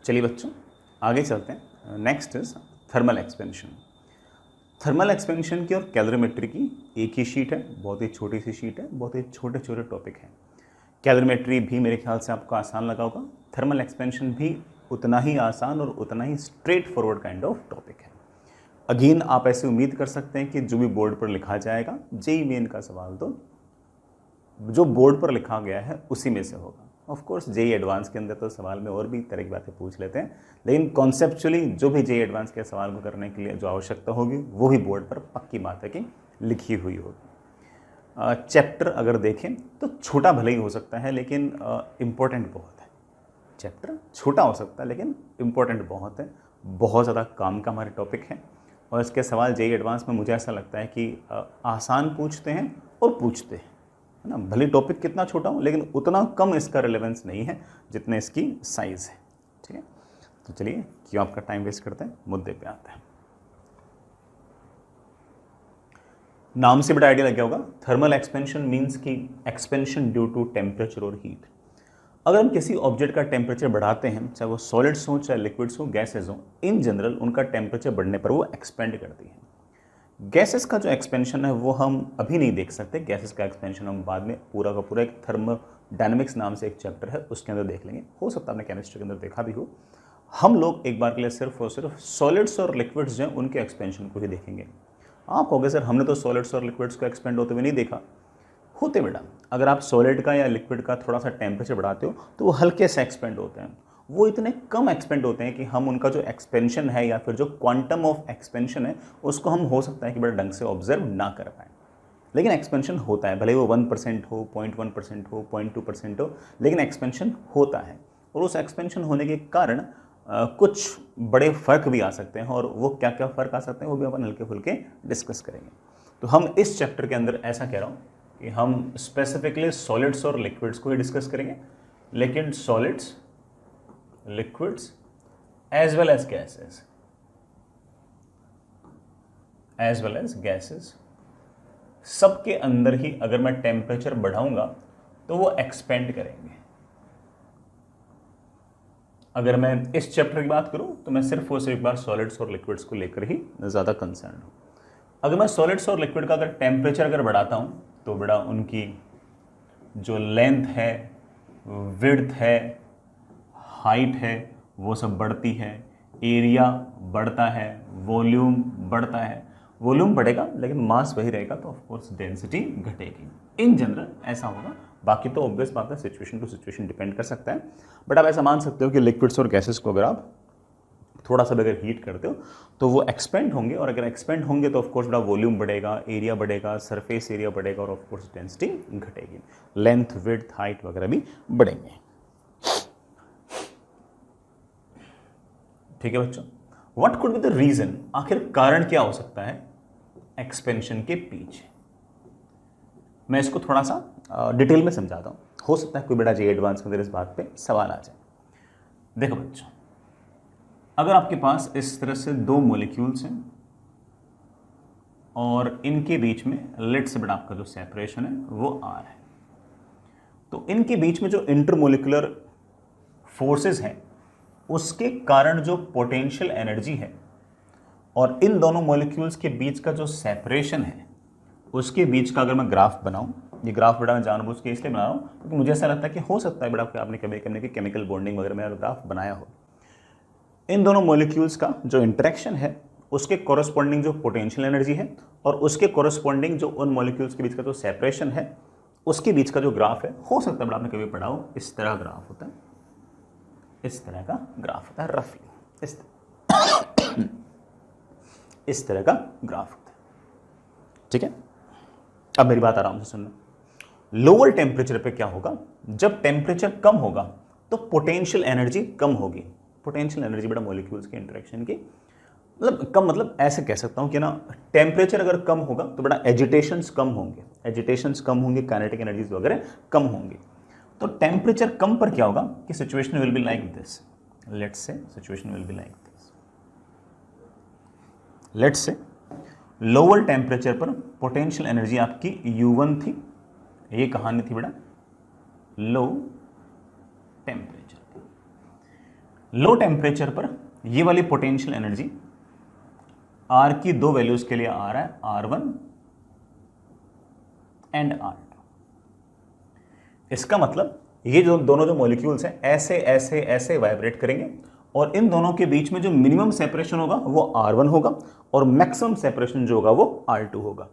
चलिए बच्चों आगे चलते हैं। Next is thermal expansion. Thermal expansion की और कैलोरीमेट्री की एक ही शीट है, बहुत ही छोटी सी शीट है, बहुत ही छोटे छोटे टॉपिक हैं। कैलोरीमेट्री भी मेरे ख्याल से आपको आसान लगा होगा, थर्मल एक्सपेंशन भी उतना ही आसान और उतना ही straightforward kind of topic है। अगेन आप ऐसे उम्मीद कर सकते हैं कि जो भी बोर्ड पर लिखा जाएगा जेईई मेन का सवाल तो जो बोर्ड पर लिखा गया है उसी में से होगा। ऑफ कोर्स जेईई एडवांस के अंदर तो सवाल में और भी तरह की बातें पूछ लेते हैं, लेकिन कॉन्सेप्चुअली जो भी जेईई एडवांस के सवाल को करने के लिए जो आवश्यकता होगी वो भी बोर्ड पर पक्की बात है कि लिखी हुई होगी। चैप्टर अगर देखें तो छोटा भले ही हो सकता है लेकिन इम्पोर्टेंट बहुत है। चैप्टर छोटा हो सकता है लेकिन इम्पोर्टेंट बहुत है, बहुत ज़्यादा काम का हमारे टॉपिक है। और इसके सवाल जेईई एडवांस में मुझे ऐसा लगता है कि आसान पूछते हैं और पूछते हैं, है ना। भले टॉपिक कितना छोटा हो लेकिन उतना कम इसका रिलेवेंस नहीं है जितने इसकी साइज़ है। ठीक है, तो चलिए क्यों आपका टाइम वेस्ट करते हैं, मुद्दे पे आते हैं। नाम से बड़ा आइडिया लग गया होगा, थर्मल एक्सपेंशन मीन्स कि एक्सपेंशन ड्यू टू टेम्परेचर और हीट। अगर हम किसी ऑब्जेक्ट का टेम्परेचर बढ़ाते हैं, चाहे वो सॉलिड्स हो चाहे लिक्विड्स हो गैसेज हो, इन जनरल उनका टेम्परेचर बढ़ने पर वो एक्सपेंड करती हैं। गैसेस का जो एक्सपेंशन है वो हम अभी नहीं देख सकते, गैसेस का एक्सपेंशन हम बाद में पूरा का पूरा एक थर्मोडायनेमिक्स नाम से एक चैप्टर है उसके अंदर देख लेंगे। हो सकता है आपने केमिस्ट्री के अंदर देखा भी हो। हम लोग एक बार के लिए सिर्फ और सिर्फ सॉलिड्स और लिक्विड्स जो हैं उनके एक्सपेंशन को ही देखेंगे। आप कहोगे सर हमने तो सॉलिड्स और लिक्विड्स को एक्सपेंड होते हुए नहीं देखा। होते बेटा, अगर आप सॉलिड का या लिक्विड का थोड़ा सा टेम्परेचर बढ़ाते हो तो वो हल्के से एक्सपेंड होते हैं। वो इतने कम एक्सपेंड होते हैं कि हम उनका जो एक्सपेंशन है या फिर जो क्वांटम ऑफ एक्सपेंशन है उसको हम हो सकता है कि बड़े ढंग से ऑब्जर्व ना कर पाएँ, लेकिन एक्सपेंशन होता है। भले वो 1% हो, 0.1% हो, 0.2% हो, लेकिन एक्सपेंशन होता है। और उस एक्सपेंशन होने के कारण कुछ बड़े फ़र्क भी आ सकते हैं, और वो क्या क्या फ़र्क आ सकते हैं वो भी अपन हल्के फुल्के डिस्कस करेंगे। तो हम इस चैप्टर के अंदर ऐसा कह रहा हूँ कि हम स्पेसिफिकली सॉलिड्स और लिक्विड्स को ही डिस्कस करेंगे, लेकिन solids, liquids as well as gases, सबके अंदर ही अगर मैं टेम्परेचर बढ़ाऊंगा तो वो एक्सपेंड करेंगे। अगर मैं इस चैप्टर की बात करूं तो मैं सिर्फ और सिर्फ एक बार सॉलिड्स और लिक्विड्स को लेकर ही ज़्यादा कंसर्न हूं। अगर मैं सॉलिड्स और लिक्विड का अगर टेम्परेचर अगर बढ़ाता हूं तो बड़ा उनकी जो लेंथ है, विड्थ है, हाइट है, वो सब बढ़ती है, एरिया बढ़ता है, वॉल्यूम बढ़ता है। वॉल्यूम बढ़ेगा लेकिन मास वही रहेगा तो ऑफकोर्स डेंसिटी घटेगी। इन जनरल ऐसा होगा, बाकी तो ऑब्वियस बात है सिचुएशन टू सिचुएशन डिपेंड कर सकता है। बट आप ऐसा मान सकते हो कि लिक्विड्स और गैसेस को अगर आप थोड़ा सा भी अगर हीट करते हो तो वो एक्सपेंड होंगे, और अगर एक्सपेंड होंगे तो ऑफकोर्स बड़ा वॉल्यूम बढ़ेगा, एरिया बढ़ेगा, सरफेस एरिया बढ़ेगा, और ऑफकोर्स डेंसिटी घटेगी, लेंथ, विड्थ, हाइट वगैरह भी बढ़ेंगे। ठीक है बच्चों, what could be the reason, आखिर कारण क्या हो सकता है एक्सपेंशन के पीछे। मैं इसको थोड़ा सा डिटेल में समझाता हूं, हो सकता है कोई बड़ा जेईई एडवांस के अंदर इस बात पे सवाल आ जाए। देखो बच्चों, अगर आपके पास इस तरह से दो मॉलिक्यूल्स हैं और इनके बीच में लेट से बड़ा आपका जो सेपरेशन है वो आर है, तो इनके बीच में जो इंटरमोलिकुलर फोर्सेस हैं उसके कारण जो पोटेंशियल एनर्जी है, और इन दोनों मॉलिक्यूल्स के बीच का जो सेपरेशन है उसके बीच का अगर मैं ग्राफ बनाऊं, ये ग्राफ बड़ा मैं जानबूझ के इसलिए बना रहा हूं क्योंकि मुझे ऐसा लगता है कि हो सकता है बड़ा आपने कभी केमिकल बॉन्डिंग वगैरह में ग्राफ बनाया हो। इन दोनों मॉलिक्यूल्स का जो इंटरेक्शन है उसके कॉरस्पॉन्डिंग जो पोटेंशियल एनर्जी है और उसके कॉरस्पॉन्डिंग जो उन मॉलिक्यूल्स के बीच का जो सेपरेशन है उसके बीच का जो ग्राफ है, हो सकता है बड़ा आपने कभी पढ़ा हो, इस तरह ग्राफ होता है, इस तरह का ग्राफ होता है, रफली इस तरह का ग्राफ होता है। ठीक है, अब मेरी बात आराम से सुनना। लोअर टेम्परेचर पे क्या होगा, जब टेम्परेचर कम होगा तो पोटेंशियल एनर्जी कम होगी। पोटेंशियल एनर्जी बड़ा मॉलिक्यूल्स के इंटरेक्शन की मतलब कम, मतलब ऐसे कह सकता हूं कि ना टेम्परेचर अगर कम होगा तो बड़ा एजिटेशंस कम होंगे, काइनेटिक एनर्जीज वगैरह कम होंगी। तो टेम्परेचर कम पर क्या होगा कि situation will be like this, let's say situation will be like this, let's say lower temperature पर पोटेंशियल एनर्जी आपकी U1 थी, ये कहानी थी बेटा लो टेम्परेचर। लो टेम्परेचर पर ये वाली पोटेंशियल एनर्जी आर की दो वैल्यूज के लिए आ रहा है R1 एंड R2। इसका मतलब ये जो दोनों जो मॉलिक्यूल्स हैं ऐसे ऐसे ऐसे वाइब्रेट करेंगे और इन दोनों के बीच में जो मिनिमम सेपरेशन होगा वो R1 होगा और मैक्सिमम सेपरेशन जो होगा वो R2 होगा।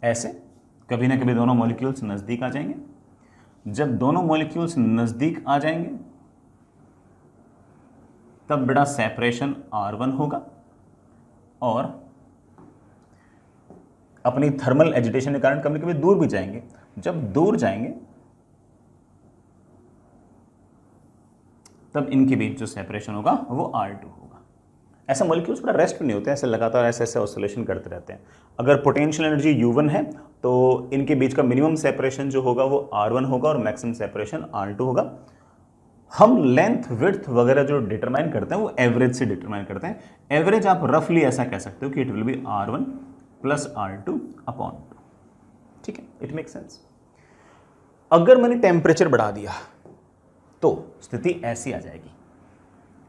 ऐसे कभी ना कभी दोनों मॉलिक्यूल्स नजदीक आ जाएंगे। जब दोनों मॉलिक्यूल्स नजदीक आ जाएंगे तब बड़ा सेपरेशन R1 होगा और अपनी थर्मल एजिटेशन के कारण कभी कभी दूर भी जाएंगे। जब दूर जाएंगे तब इनके बीच जो सेपरेशन होगा वो R2 होगा। ऐसा मॉलिक्यूल्स बड़ा रेस्ट नहीं होते हैं, ऐसे लगातार ऐसे ऐसे ऑसिलेशन करते रहते हैं। अगर पोटेंशियल एनर्जी U1 है तो इनके बीच का मिनिमम सेपरेशन जो होगा वो R1 होगा और मैक्सिमम सेपरेशन R2 होगा। हम लेंथ विड्थ वगैरह जो डिटरमाइन करते हैं वो एवरेज से डिटरमाइन करते हैं। एवरेज आप रफली ऐसा कह सकते हो कि it will B R1 plus R2 upon 2। ठीक है, इट मेक सेंस। अगर मैंने टेम्परेचर बढ़ा दिया तो स्थिति ऐसी आ जाएगी।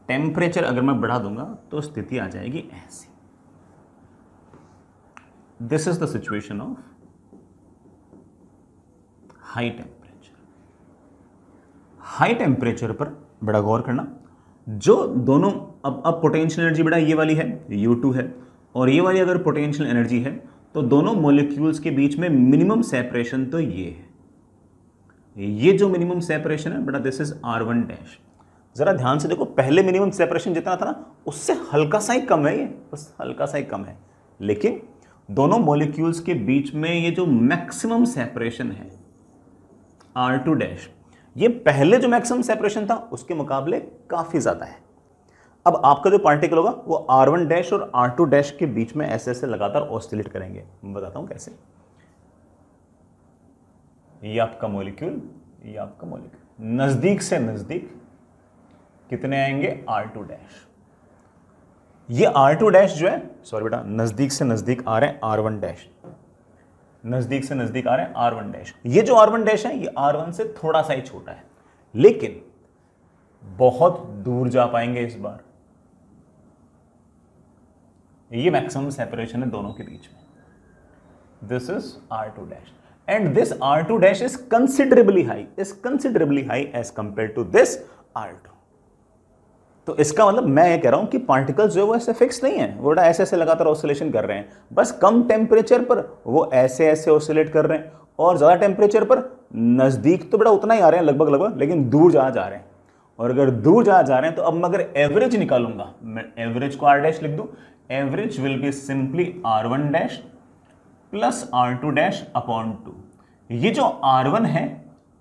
टेम्परेचर अगर मैं बढ़ा दूंगा तो स्थिति आ जाएगी ऐसी। This is the situation of high temperature. High temperature पर बड़ा गौर करना, जो दोनों अब पोटेंशियल एनर्जी बड़ा ये वाली है U2 है और ये वाली अगर पोटेंशियल एनर्जी है तो दोनों मॉलिक्यूल्स के बीच में मिनिमम सेपरेशन तो ये है। ये जो मिनिमम सेपरेशन है बड़ा दिस इज R1 डैश। जरा ध्यान से देखो, पहले मिनिमम सेपरेशन जितना था ना उससे हल्का सा ही कम है, ये बस हल्का सा ही कम है। लेकिन दोनों मॉलिक्यूल्स के बीच में ये जो मैक्सिमम सेपरेशन है R2 डैश, ये पहले जो मैक्सिमम सेपरेशन था उसके मुकाबले काफी ज्यादा है। अब आपका जो पार्टिकल होगा वो R1 डैश और R2 डैश के बीच में ऐसे ऐसे लगातार ऑसिलेट करेंगे। मैं बताता हूं कैसे। ये आपका मॉलिक्यूल, ये आपका मॉलिक्यूल नजदीक से नजदीक कितने आएंगे R2 डैश। ये R2 डैश जो है, सॉरी बेटा, नजदीक से नजदीक आ रहे हैं R1 डैश, नजदीक से नजदीक आ रहे हैं R1 डैश। ये जो R1 डैश है ये R1 से थोड़ा सा ही छोटा है लेकिन बहुत दूर जा पाएंगे इस बार। ये मैक्सिमम सेपरेशन है दोनों के बीच में। This is R2 dash and this R2 dash is considerably high as compared to this R2। तो इसका मतलब मैं ये कह रहा हूं कि पार्टिकल्स जो है वो ऐसे फिक्स नहीं है, वो ऐसे ऐसे लगातार ऑसिलेशन कर रहे हैं। बस कम टेम्परेचर पर वो ऐसे ऐसे ऑसिलेट कर रहे हैं और ज्यादा टेम्परेचर पर नजदीक तो बड़ा उतना ही आ रहे हैं लगभग, लेकिन दूर जा रहे हैं। और अगर दूर जा रहे हैं तो अब मैं अगर एवरेज निकालूंगा, मैं एवरेज को R डैश लिख दूं, average will be simply R1 dash plus R2 dash upon 2। ये जो R1 है,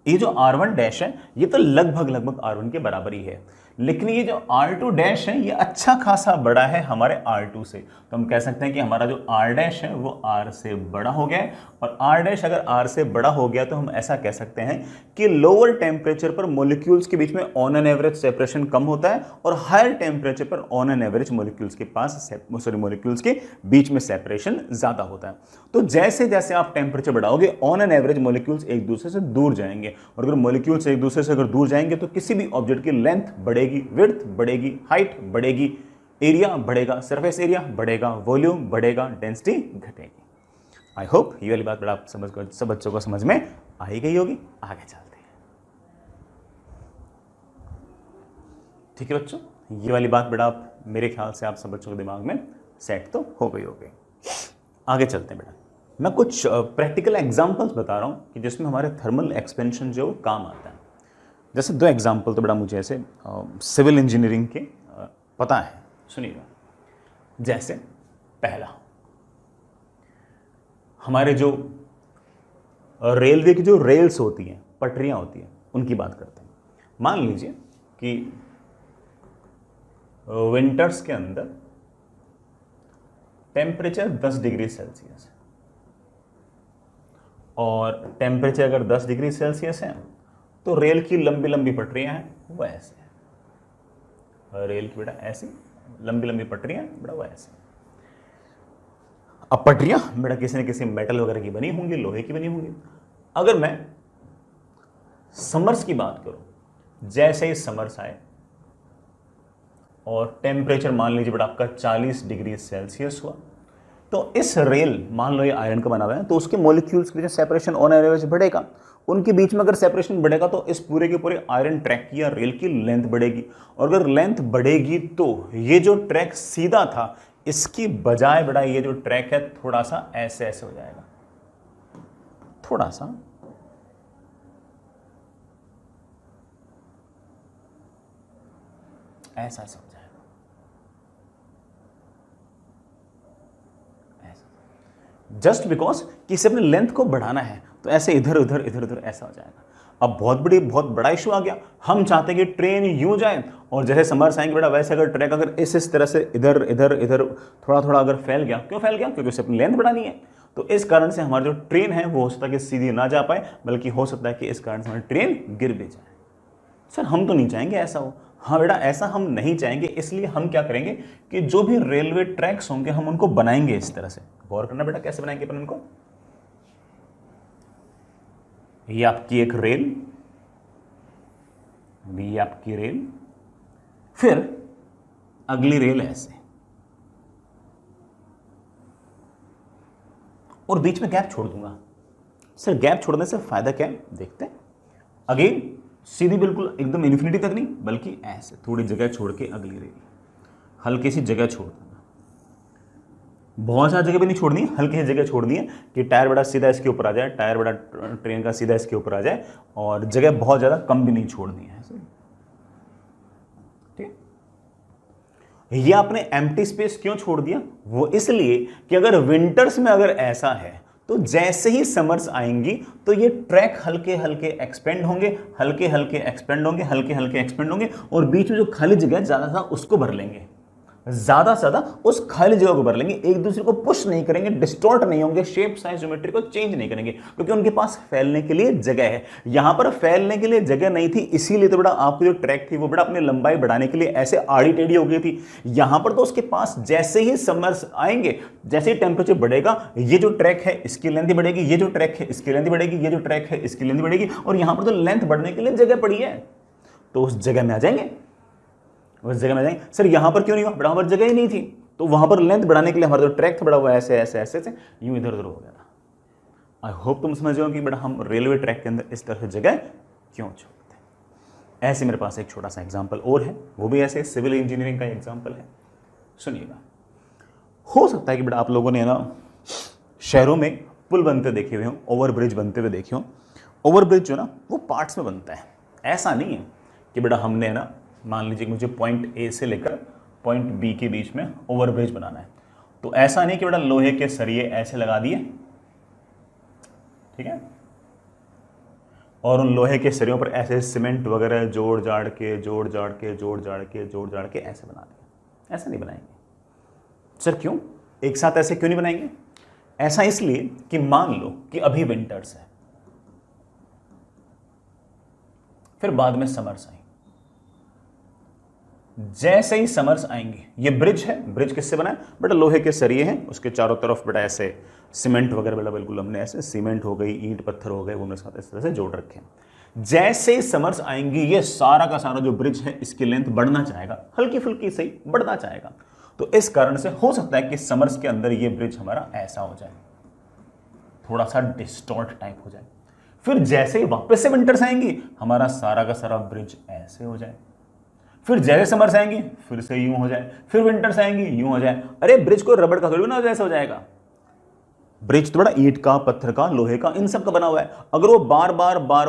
ये जो R1 डैश है ये तो लगभग R1 के बराबर ही है, लेकिन ये जो R2 डैश है ये अच्छा खासा बड़ा है हमारे R2 से। तो हम कह सकते हैं कि हमारा जो R डैश है वो R से बड़ा हो गया है। और R डैश अगर R से बड़ा हो गया तो हम ऐसा कह सकते हैं कि लोअर टेम्परेचर पर मॉलिक्यूल्स के बीच में ऑन एन एवरेज सेपरेशन कम होता है और हायर टेम्परेचर पर ऑन एन एवरेज मॉलिक्यूल्स के बीच में सेपरेशन ज्यादा होता है। तो जैसे जैसे आप टेम्परेचर बढ़ाओगे ऑन एन एवरेज मॉलिक्यूल्स एक दूसरे से दूर जाएंगे और अगर मॉलिक्यूल्स एक दूसरे से अगर दूर जाएंगे तो किसी भी ऑब्जेक्ट की लेंथ बढ़ेगी, विड्थ बढ़ेगी, हाइट बढ़ेगी, एरिया बढ़ेगा, सरफेस एरिया बढ़ेगा, वॉल्यूम बढ़ेगा, डेंसिटी घटेगी। आई होप ये वाली बात बड़ा आप सब बच्चों को समझ में आ ही गई होगी। आगे चलते हैं। ठीक है बच्चों, ये वाली बात बड़ा मेरे ख्याल से आप सब बच्चों के दिमाग में सेट तो हो गई होगी। आगे चलते हैं बेटा। मैं कुछ प्रैक्टिकल एग्जांपल्स बता रहा हूँ कि जिसमें हमारे थर्मल एक्सपेंशन जो काम आता है। जैसे दो एग्जांपल तो बड़ा मुझे ऐसे सिविल इंजीनियरिंग के पता है, सुनिएगा। जैसे पहला, हमारे जो रेलवे की जो रेल्स होती हैं, पटरियां होती हैं, उनकी बात करते हैं। मान लीजिए कि विंटर्स के अंदर टेम्परेचर 10 डिग्री सेल्सियस है और टेम्परेचर अगर 10 डिग्री सेल्सियस है तो रेल की लंबी लंबी पटरियां हैं वो ऐसे है। रेल की बेटा ऐसी लंबी लंबी पटरियां बेटा वो ऐसे। अब पटरियां बेटा किसी न किसी मेटल वगैरह की बनी होंगी, लोहे की बनी होंगी। अगर मैं समर्स की बात करूं, जैसे ही समर्स आए और टेम्परेचर मान लीजिए बेटा आपका 40 डिग्री सेल्सियस हुआ, तो इस रेल, मान लो ये आयरन का बना हुआ है, तो उसके मॉलिक्यूल्स के जो सेपरेशन ऑन एवरेज बढ़ेगा, उनके बीच में अगर सेपरेशन बढ़ेगा तो इस पूरे के पूरे आयरन ट्रैक की या रेल की लेंथ बढ़ेगी, और अगर लेंथ बढ़ेगी तो ये जो ट्रैक सीधा था इसकी बजाय बेटा ये जो ट्रैक है थोड़ा सा ऐसे ऐसे हो जाएगा, थोड़ा सा ऐसा ऐसा हो जाएगा, ऐसा, जस्ट बिकॉज कि इसे अपने लेंथ को बढ़ाना है, तो ऐसे इधर उधर इधर उधर ऐसा हो जाएगा। अब बहुत बड़ा इशू आ गया, हम चाहते हैं कि ट्रेन यूं जाए, और जैसे समर्स आएंगे बेटा वैसे अगर ट्रैक अगर इस तरह से इधर इधर इधर थोड़ा थोड़ा अगर फैल गया, क्यों फैल गया? क्योंकि उसे अपनी लेंथ बढ़ानी है। तो इस कारण से हमारी जो ट्रेन है वो हो सकता है कि सीधी ना जा पाए, बल्कि हो सकता है कि इस कारण से हमारी ट्रेन गिर भी जाए। सर हम तो नहीं चाहेंगे ऐसा हो। हाँ बेटा ऐसा हम नहीं चाहेंगे, इसलिए हम क्या करेंगे कि जो भी रेलवे ट्रैक्स होंगे हम उनको बनाएंगे इस तरह से। गौर करना बेटा कैसे बनाएंगे अपन उनको। ये आपकी एक रेल, ये आपकी रेल, फिर अगली रेल ऐसे, और बीच में गैप छोड़ दूंगा। सर गैप छोड़ने से फायदा क्या है देखते हैं। अगेन सीधी बिल्कुल एकदम इन्फिनिटी तक नहीं, बल्कि ऐसे थोड़ी जगह छोड़ के अगली रेल, हल्की सी जगह छोड़ दूंगा। बहुत ज़्यादा जगह भी नहीं छोड़नी है, हल्की सी जगह छोड़नी है कि टायर बड़ा सीधा इसके ऊपर आ जाए, टायर बड़ा ट्रेन का सीधा इसके ऊपर आ जाए, और जगह बहुत ज़्यादा कम भी नहीं छोड़नी है। ठीक है, ये आपने एम्प्टी स्पेस क्यों छोड़ दिया? वो इसलिए कि अगर विंटर्स में अगर ऐसा है तो जैसे ही समर्स आएंगी तो ये ट्रैक हल्के हल्के एक्सपेंड होंगे, हल्के हल्के एक्सपेंड होंगे, हल्के हल्के एक्सपेंड होंगे, और बीच में जो खाली जगह ज्यादा सा उसको भर लेंगे, ज्यादा से ज्यादा उस खाली जगह को भर लेंगे। एक दूसरे को पुश नहीं करेंगे, डिस्टॉर्ट नहीं होंगे, शेप साइज ज्योमेट्री को चेंज नहीं करेंगे, क्योंकि उनके पास फैलने के लिए जगह है। यहां पर फैलने के लिए जगह नहीं थी, इसीलिए तो बेटा आपकी जो ट्रैक थी वो बेटा अपनी लंबाई बढ़ाने के लिए ऐसे आड़ी टेढ़ी हो गई थी। यहां पर तो उसके पास जैसे ही समर्स आएंगे, जैसे ही टेम्परेचर बढ़ेगा, ये जो ट्रैक है इसकी लेंथ बढ़ेगी, ये जो ट्रैक है इसकी लेंथ बढ़ेगी, ये जो ट्रैक है इसकी लेंथ बढ़ेगी, और यहां पर तो लेंथ बढ़ने के लिए जगह पड़ी है, तो उस जगह में आ जाएंगे, उस जगह में जाएंगे। सर यहां पर क्यों नहीं हुआ? बड़ा पर जगह ही नहीं थी, तो वहां पर लेंथ बढ़ाने के लिए हमारा जो ट्रैक था बड़ा हुआ ऐसे ऐसे ऐसे ऐसे यूं इधर उधर हो गया था। आई होप तुम समझ हो कि बड़ा हम रेलवे ट्रैक के अंदर इस तरह से जगह क्यों छोड़ते हैं। ऐसे मेरे पास एक छोटा सा एग्जाम्पल और है, वो भी ऐसे सिविल इंजीनियरिंग का एग्जाम्पल है, सुनिएगा। हो सकता है कि बेटा आप लोगों ने ना शहरों में पुल बनते देखे हुए हो, ओवर ब्रिज बनते हुए देखे हो। ओवर ब्रिज जो ना वो पार्ट्स में बनता है, ऐसा नहीं है कि बेटा हमने ना मान लीजिए मुझे पॉइंट ए से लेकर पॉइंट बी के बीच में ओवर ब्रिज बनाना है, तो ऐसा नहीं कि बेटा लोहे के सरिये ऐसे लगा दिए, ठीक है, और उन लोहे के सरियों पर ऐसे सीमेंट वगैरह जोड़ जाड़ के जोड़ जाड़ के जोड़ जाड़ के जोड़ जाड़ के ऐसे बना दिया। ऐसा नहीं बनाएंगे। सर क्यों? एक साथ ऐसे क्यों नहीं बनाएंगे? ऐसा इसलिए कि मान लो कि अभी विंटर्स है, फिर बाद में समर्स आएंगे। जैसे ही समर्स आएंगे, ये ब्रिज है, ब्रिज किससे बना है बेटा? लोहे के सरिये हैं, उसके चारों तरफ बेटा ऐसे सीमेंट वगैरह बेटा बिल्कुल हमने ऐसे सीमेंट हो गई, ईंट पत्थर हो गए, वो मेरे साथ इस तरह से जोड़ रखे हैं। जैसे ही समर्स आएंगी, ये सारा का सारा जो ब्रिज है इसकी लेंथ बढ़ना चाहेगा, हल्की फुल्की सही बढ़ना चाहेगा। तो इस कारण से हो सकता है कि समर्स के अंदर ये ब्रिज हमारा ऐसा हो जाए, थोड़ा सा डिस्टॉर्ट टाइप हो जाए। फिर जैसे ही वापस से विंटर्स आएंगी, हमारा सारा का सारा ब्रिज ऐसे हो जाए। फिर जैसे समर्स आएंगी फिर से यूं हो जाए, फिर विंटर्स आएंगी यूं हो जाए। अरे ब्रिज को रबड़ का थोड़ी ना जैसे हो जाएगा, ब्रिज तो बड़ा ईंट का, पत्थर का, लोहे का, इन सब का बना हुआ है। अगर वो बार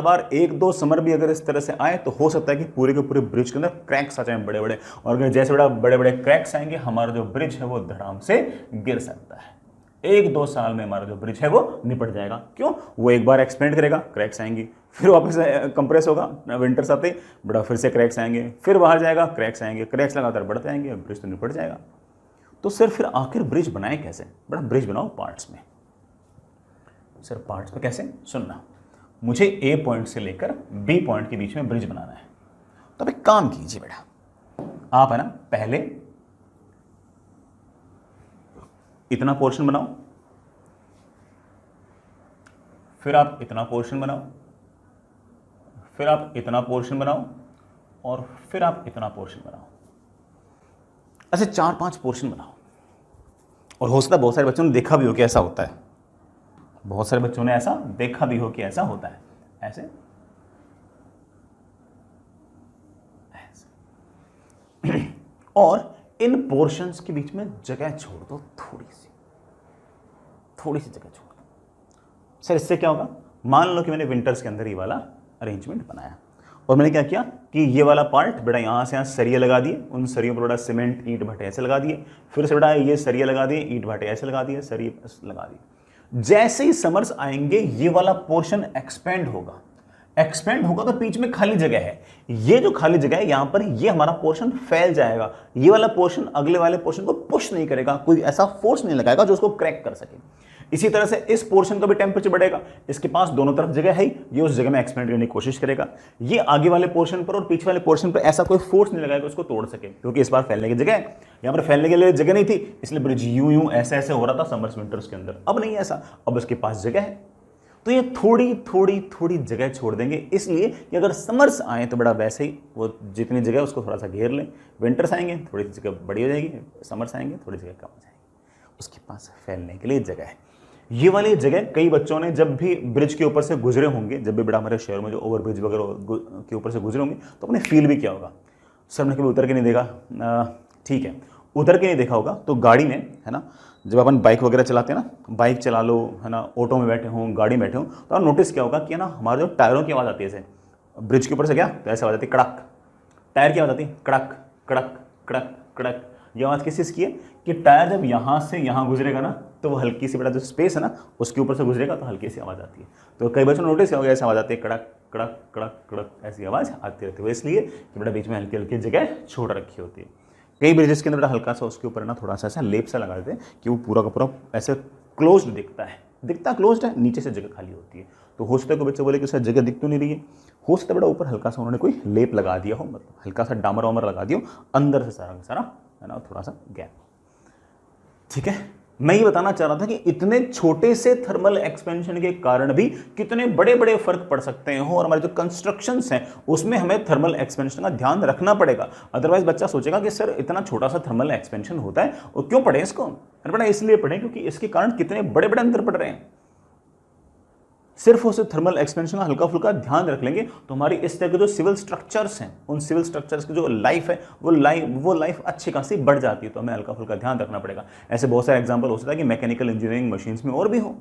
बार एक दो समर भी अगर इस तरह से आए तो हो सकता है कि पूरे के पूरे ब्रिज के अंदर क्रैक्स आ जाए बड़े बड़े, और अगर जैसे बड़ा बड़े बड़े क्रैक्स आएंगे, हमारा जो ब्रिज है वो धड़ाम से गिर सकता है। 1-2 साल में हमारा जो ब्रिज है वो निपट जाएगा। क्यों? वो एक बार एक्सपेंड करेगा, क्रैक्स आएंगी, फिर वापस कंप्रेस होगा, विंटर्स आते बड़ा फिर से क्रैक्स आएंगे, फिर बाहर जाएगा, क्रैक्स आएंगे, क्रैक्स लगातार बढ़ते आएंगे, ब्रिज तो निपट जाएगा। तो सर फिर आखिर ब्रिज बनाए कैसे? बड़ा ब्रिज बनाओ पार्ट्स में। सर पार्ट्स में कैसे? सुनना, मुझे ए पॉइंट से लेकर बी पॉइंट के बीच में ब्रिज बनाना है। तो अब एक काम कीजिए बेटा, आप है ना पहले इतना पोर्शन बनाओ, फिर आप इतना पोर्शन बनाओ, फिर आप इतना पोर्शन बनाओ, और फिर आप इतना पोर्शन बनाओ। ऐसे 4-5 पोर्शन बनाओ, और हो सकता है बहुत सारे बच्चों ने देखा भी हो कि ऐसा होता है, बहुत सारे बच्चों ने ऐसा देखा भी हो कि ऐसा होता है, ऐसे ऐसे और इन पोर्शंस के बीच में जगह छोड़ दो, थोड़ी सी जगह छोड़ दो। सर इससे क्या होगा? मान लो कि मैंने विंटर्स के अंदर ये वाला अरेंजमेंट बनाया, और मैंने क्या किया कि ये वाला पार्ट बेटा यहाँ से यहाँ सरिये लगा दिए, उन सरियों पर बेटा सीमेंट ईंट भट्टे ऐसे लगा दिए, फिर से बेटा ये सरिये लगा दिए, ईंट भट्टे ऐसे लगा दिए, सरिये लगा दिए। जैसे ही समर्स आएंगे ये वाला पोर्शन एक्सपेंड होगा, एक्सपेंड होगा तो बीच में खाली जगह है, ये जो खाली जगह है यहां पर ये हमारा पोर्शन फैल जाएगा, ये वाला पोर्शन अगले वाले पोर्शन को पुश नहीं करेगा, कोई ऐसा फोर्स नहीं लगाएगा जो उसको क्रैक कर सके। इसी तरह से इस पोर्शन का भी टेम्परेचर बढ़ेगा, इसके पास दोनों तरफ जगह है, ये उस जगह में एक्सपेंड करने की कोशिश करेगा, ये आगे वाले पोर्शन पर और पीछे वाले पोर्शन पर ऐसा कोई फोर्स नहीं लगाएगा उसको तोड़ सके, क्योंकि इस बार फैलने की जगह है, यहां पर फैलने के लिए जगह नहीं थी, इसलिए ब्रिज यूं ऐसे ऐसे हो रहा था समर्स विंटर्स के अंदर। अब नहीं ऐसा, अब उसके पास जगह है, तो ये थोड़ी थोड़ी थोड़ी जगह छोड़ देंगे, इसलिए कि अगर समर्स आए तो बड़ा वैसे ही वो जितनी जगह उसको थोड़ा सा घेर लें, विंटर्स आएंगे थोड़ी सी जगह बड़ी हो जाएगी, समर्स आएंगे थोड़ी जगह कम हो जाएगी, उसके पास फैलने के लिए जगह है। ये वाली जगह कई बच्चों ने जब भी ब्रिज के ऊपर से गुजरे होंगे, जब भी बड़ा हमारे शहर में जो ओवर ब्रिज वगैरह के ऊपर से गुजरे होंगे तो अपने फील भी किया होगा। सर ने कभी उतर के नहीं देखा, ठीक है, उतर के नहीं देखा होगा तो गाड़ी में है ना, जब अपन बाइक वगैरह चलाते हैं ना, बाइक चला लो है ना, ऑटो में बैठे हों, गाड़ी में बैठे हों, तो आप नोटिस किया होगा कि है ना हमारे जो टायरों की आवाज़ आती है, जैसे ब्रिज के ऊपर से गया तो ऐसे आवाज़ आती है कड़क, टायर की आवाज़ आती है कड़क कड़क कड़क कड़क। ये आवाज़ किस चीज़ की है कि टायर जब यहाँ से यहाँ गुजरेगा ना तो वो हल्की सी बड़ा जो स्पेस है ना उसके ऊपर से गुजरेगा तो हल्की सी आवाज़ आती है। तो कई बच्चों ने नोटिस किया होगा ऐसी आवाज़ आती है कड़क कड़क कड़क कड़क, ऐसी आवाज़ आती रहती है, इसलिए कि बड़ा बीच में हल्की हल्की जगह छोड़ रखी होती है। कई ब्रिजेस के अंदर बड़ा हल्का सा उसके ऊपर ना थोड़ा सा ऐसा लेप सा लगा देते हैं कि वो पूरा का पूरा ऐसे क्लोज्ड दिखता है, दिखता क्लोज्ड है, नीचे से जगह खाली होती है। तो हो सकता है कोई बच्चे बोले कि सर जगह दिख तो नहीं रही है, हो सकता है बड़ा ऊपर हल्का सा उन्होंने कोई लेप लगा दिया हो, मतलब हल्का सा डामर वामर लगा दिया हो, अंदर से सारा सारा है ना थोड़ा सा गैप। ठीक है, मैं ये बताना चाह रहा था कि इतने छोटे से थर्मल एक्सपेंशन के कारण भी कितने बड़े बड़े फर्क पड़ सकते हैं, और हमारे जो कंस्ट्रक्शंस हैं उसमें हमें थर्मल एक्सपेंशन का ध्यान रखना पड़ेगा। अदरवाइज बच्चा सोचेगा कि सर इतना छोटा सा थर्मल एक्सपेंशन होता है और क्यों पढ़े इसको, अरे बेटा इसलिए पढ़े क्योंकि इसके कारण कितने बड़े बड़े अंतर पड़ रहे हैं। सिर्फ उस थर्मल एक्सपेंशन का हल्का फुल्का ध्यान रख लेंगे तो हमारी इस तरह के जो सिविल स्ट्रक्चर्स हैं उन सिविल स्ट्रक्चर्स की जो लाइफ है वो लाइफ अच्छी खासी बढ़ जाती है। तो हमें हल्का फुल्का ध्यान रखना पड़ेगा। ऐसे बहुत सारे एग्जांपल हो सकता है कि मैकेनिकल इंजीनियरिंग मशीन्स में और भी हो,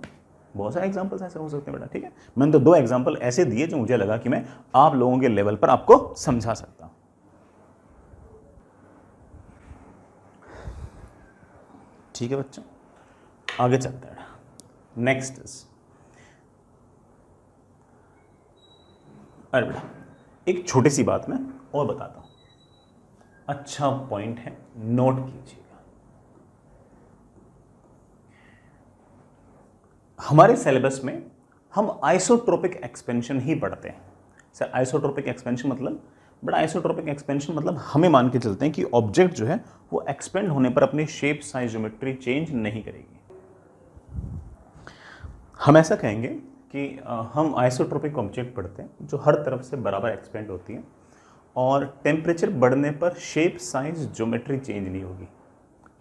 बहुत सारे एग्जांपल्स ऐसे हो सकते हैं बेटा। ठीक है, मैंने तो 2 एग्जांपल ऐसे दिए जो मुझे लगा कि मैं आप लोगों के लेवल पर आपको समझा सकता हूं। ठीक है बच्चों, आगे चलते हैं। नेक्स्ट इज, अरे बेटा एक छोटी सी बात मैं और बताता हूं, अच्छा पॉइंट है, नोट कीजिएगा। हमारे सिलेबस में हम आइसोट्रोपिक एक्सपेंशन ही पढ़ते हैं। सर आइसोट्रोपिक एक्सपेंशन मतलब, बड़ा आइसोट्रोपिक एक्सपेंशन मतलब हमें मान के चलते हैं कि ऑब्जेक्ट जो है वो एक्सपेंड होने पर अपनी शेप साइज ज्योमेट्री चेंज नहीं करेगी। हम ऐसा कहेंगे कि हम आइसोट्रोपिक ऑब्जेक्ट पढ़ते हैं जो हर तरफ से बराबर एक्सपेंड होती है और टेम्परेचर बढ़ने पर शेप साइज ज्योमेट्री चेंज नहीं होगी।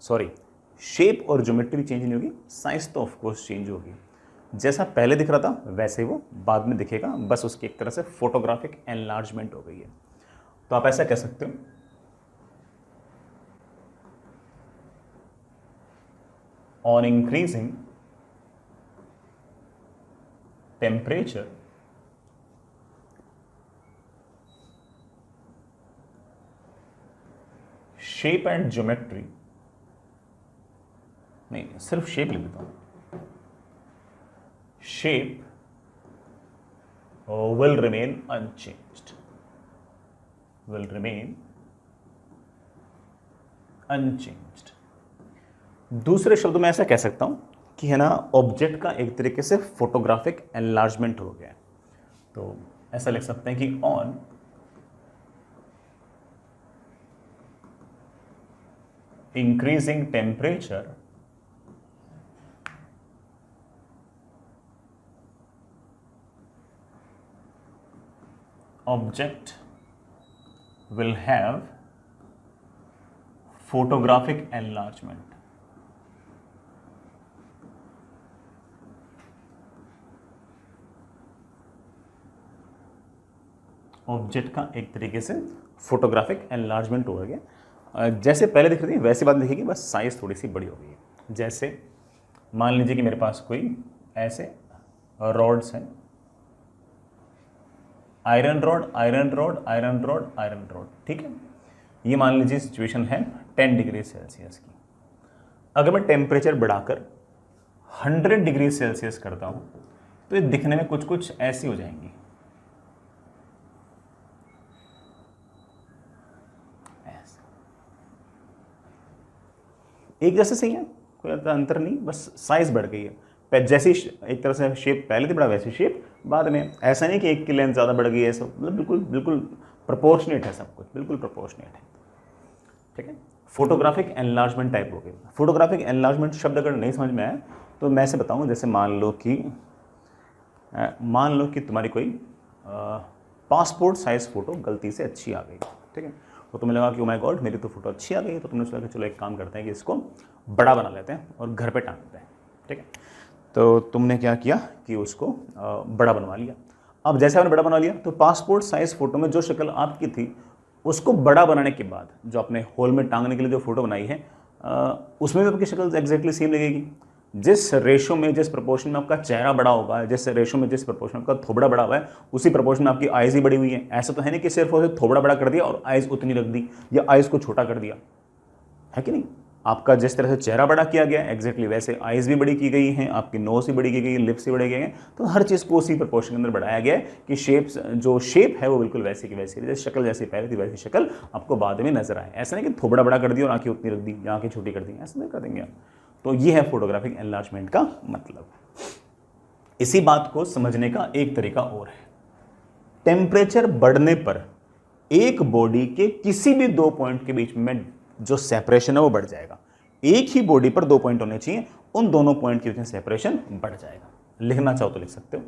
सॉरी, शेप और ज्योमेट्री चेंज नहीं होगी, साइज तो ऑफकोर्स चेंज होगी। जैसा पहले दिख रहा था वैसे ही वो बाद में दिखेगा, बस उसकी एक तरह से फोटोग्राफिक एनलार्जमेंट हो गई है। तो आप ऐसा कह सकते हो, on increasing temperature shape and geometry, नहीं सिर्फ शेप लिख देता हूं, shape will remain unchanged, will remain unchanged। दूसरे शब्दों में ऐसा कह सकता हूं कि है ना ऑब्जेक्ट का एक तरीके से फोटोग्राफिक एनलार्जमेंट हो गया। तो ऐसा लिख सकते हैं कि on increasing temperature object will have photographic enlargement. Object का एक तरीके से फोटोग्राफिक एनलार्जमेंट हो गया। जैसे पहले दिख रही थी वैसी बात दिखेगी, बस साइज थोड़ी सी बड़ी हो गई है। जैसे मान लीजिए कि मेरे पास कोई ऐसे रॉड्स हैं, iron rod, iron rod, iron rod, iron rod, ठीक है। ये मान लीजिए सिचुएशन है 10 डिग्री सेल्सियस की। अगर मैं टेम्परेचर बढ़ाकर 100 डिग्री सेल्सियस करता हूं तो ये दिखने में कुछ कुछ ऐसी हो जाएंगी, ऐसे। एक जैसे सही है, कोई अंतर नहीं, बस साइज बढ़ गई है। जैसी एक तरह से शेप पहले थी बड़ा, वैसी शेप बाद में। ऐसा नहीं कि एक की लेंथ ज़्यादा बढ़ गई है, सब मतलब बिल्कुल बिल्कुल प्रोपोर्शनेट है, सब कुछ बिल्कुल प्रोपोर्शनेट है, ठीक है। फोटोग्राफिक एनलार्जमेंट टाइप हो गया। फोटोग्राफिक एनलार्जमेंट शब्द अगर नहीं समझ में आया तो मैं ऐसे बताऊंगा, जैसे मान लो कि तुम्हारी कोई पासपोर्ट साइज फ़ोटो गलती से अच्छी आ गई, ठीक है। तो तुम्हें लगा कि ओ माय गॉड मेरी तो फोटो अच्छी आ गई, तो तुमने सोचा कि चलो एक काम करते हैं कि इसको बड़ा बना लेते हैं और घर पे टांग देते हैं, ठीक है। तो तुमने क्या किया कि उसको बड़ा बनवा लिया। अब जैसे आपने बड़ा बना लिया तो पासपोर्ट साइज़ फ़ोटो में जो शक्ल आपकी थी उसको बड़ा बनाने के बाद जो आपने हॉल में टांगने के लिए जो फोटो बनाई है उसमें भी आपकी शक्ल एग्जैक्टली सेम लगेगी। जिस रेशो में, जिस प्रपोर्शन में आपका चेहरा बड़ा होगा, जिस रेशो में, जिस प्रपोर्शन में आपका थोबड़ा बड़ा हुआ है, उसी प्रपोर्शन में आपकी आइज़ ही बड़ी हुई है। ऐसा तो है नहीं कि सिर्फ उसे थोबड़ा बड़ा कर दिया और आइज़ उतनी रख दी या आइज़ को छोटा कर दिया, है कि नहीं। आपका जिस तरह से चेहरा बड़ा किया गया है एग्जैक्टली वैसे आइज़ भी बड़ी की गई हैं, आपकी नोज़ भी बड़ी की गई है, लिप्स भी बड़े गए हैं। तो हर चीज़ को उसी प्रपोर्शन के अंदर बढ़ाया गया है कि जो शेप है वो बिल्कुल वैसी की वैसी, जैसे शक्ल जैसी पहले थी वैसी शक्ल आपको बाद में नजर आए। ऐसा नहीं कि थोबड़ा बड़ा कर दिया और आंखें उतनी रख दी या आंखें छोटी कर दी, ऐसा नहीं कर देंगे आप। तो ये है फोटोग्राफिक एनलार्जमेंट का मतलब। इसी बात को समझने का एक तरीका और है। टेम्परेचर बढ़ने पर एक बॉडी के किसी भी दो पॉइंट के बीच में जो सेपरेशन है वो बढ़ जाएगा। एक ही बॉडी पर दो पॉइंट होने चाहिए, उन दोनों पॉइंट के बीच में सेपरेशन बढ़ जाएगा। लिखना चाहो तो लिख सकते हो।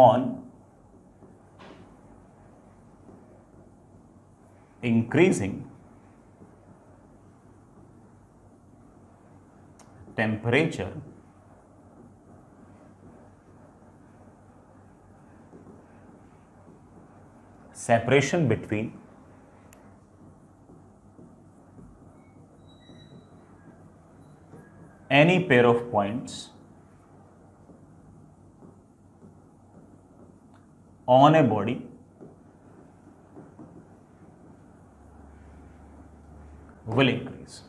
On increasing temperature separation between any pair of points on a body will increase।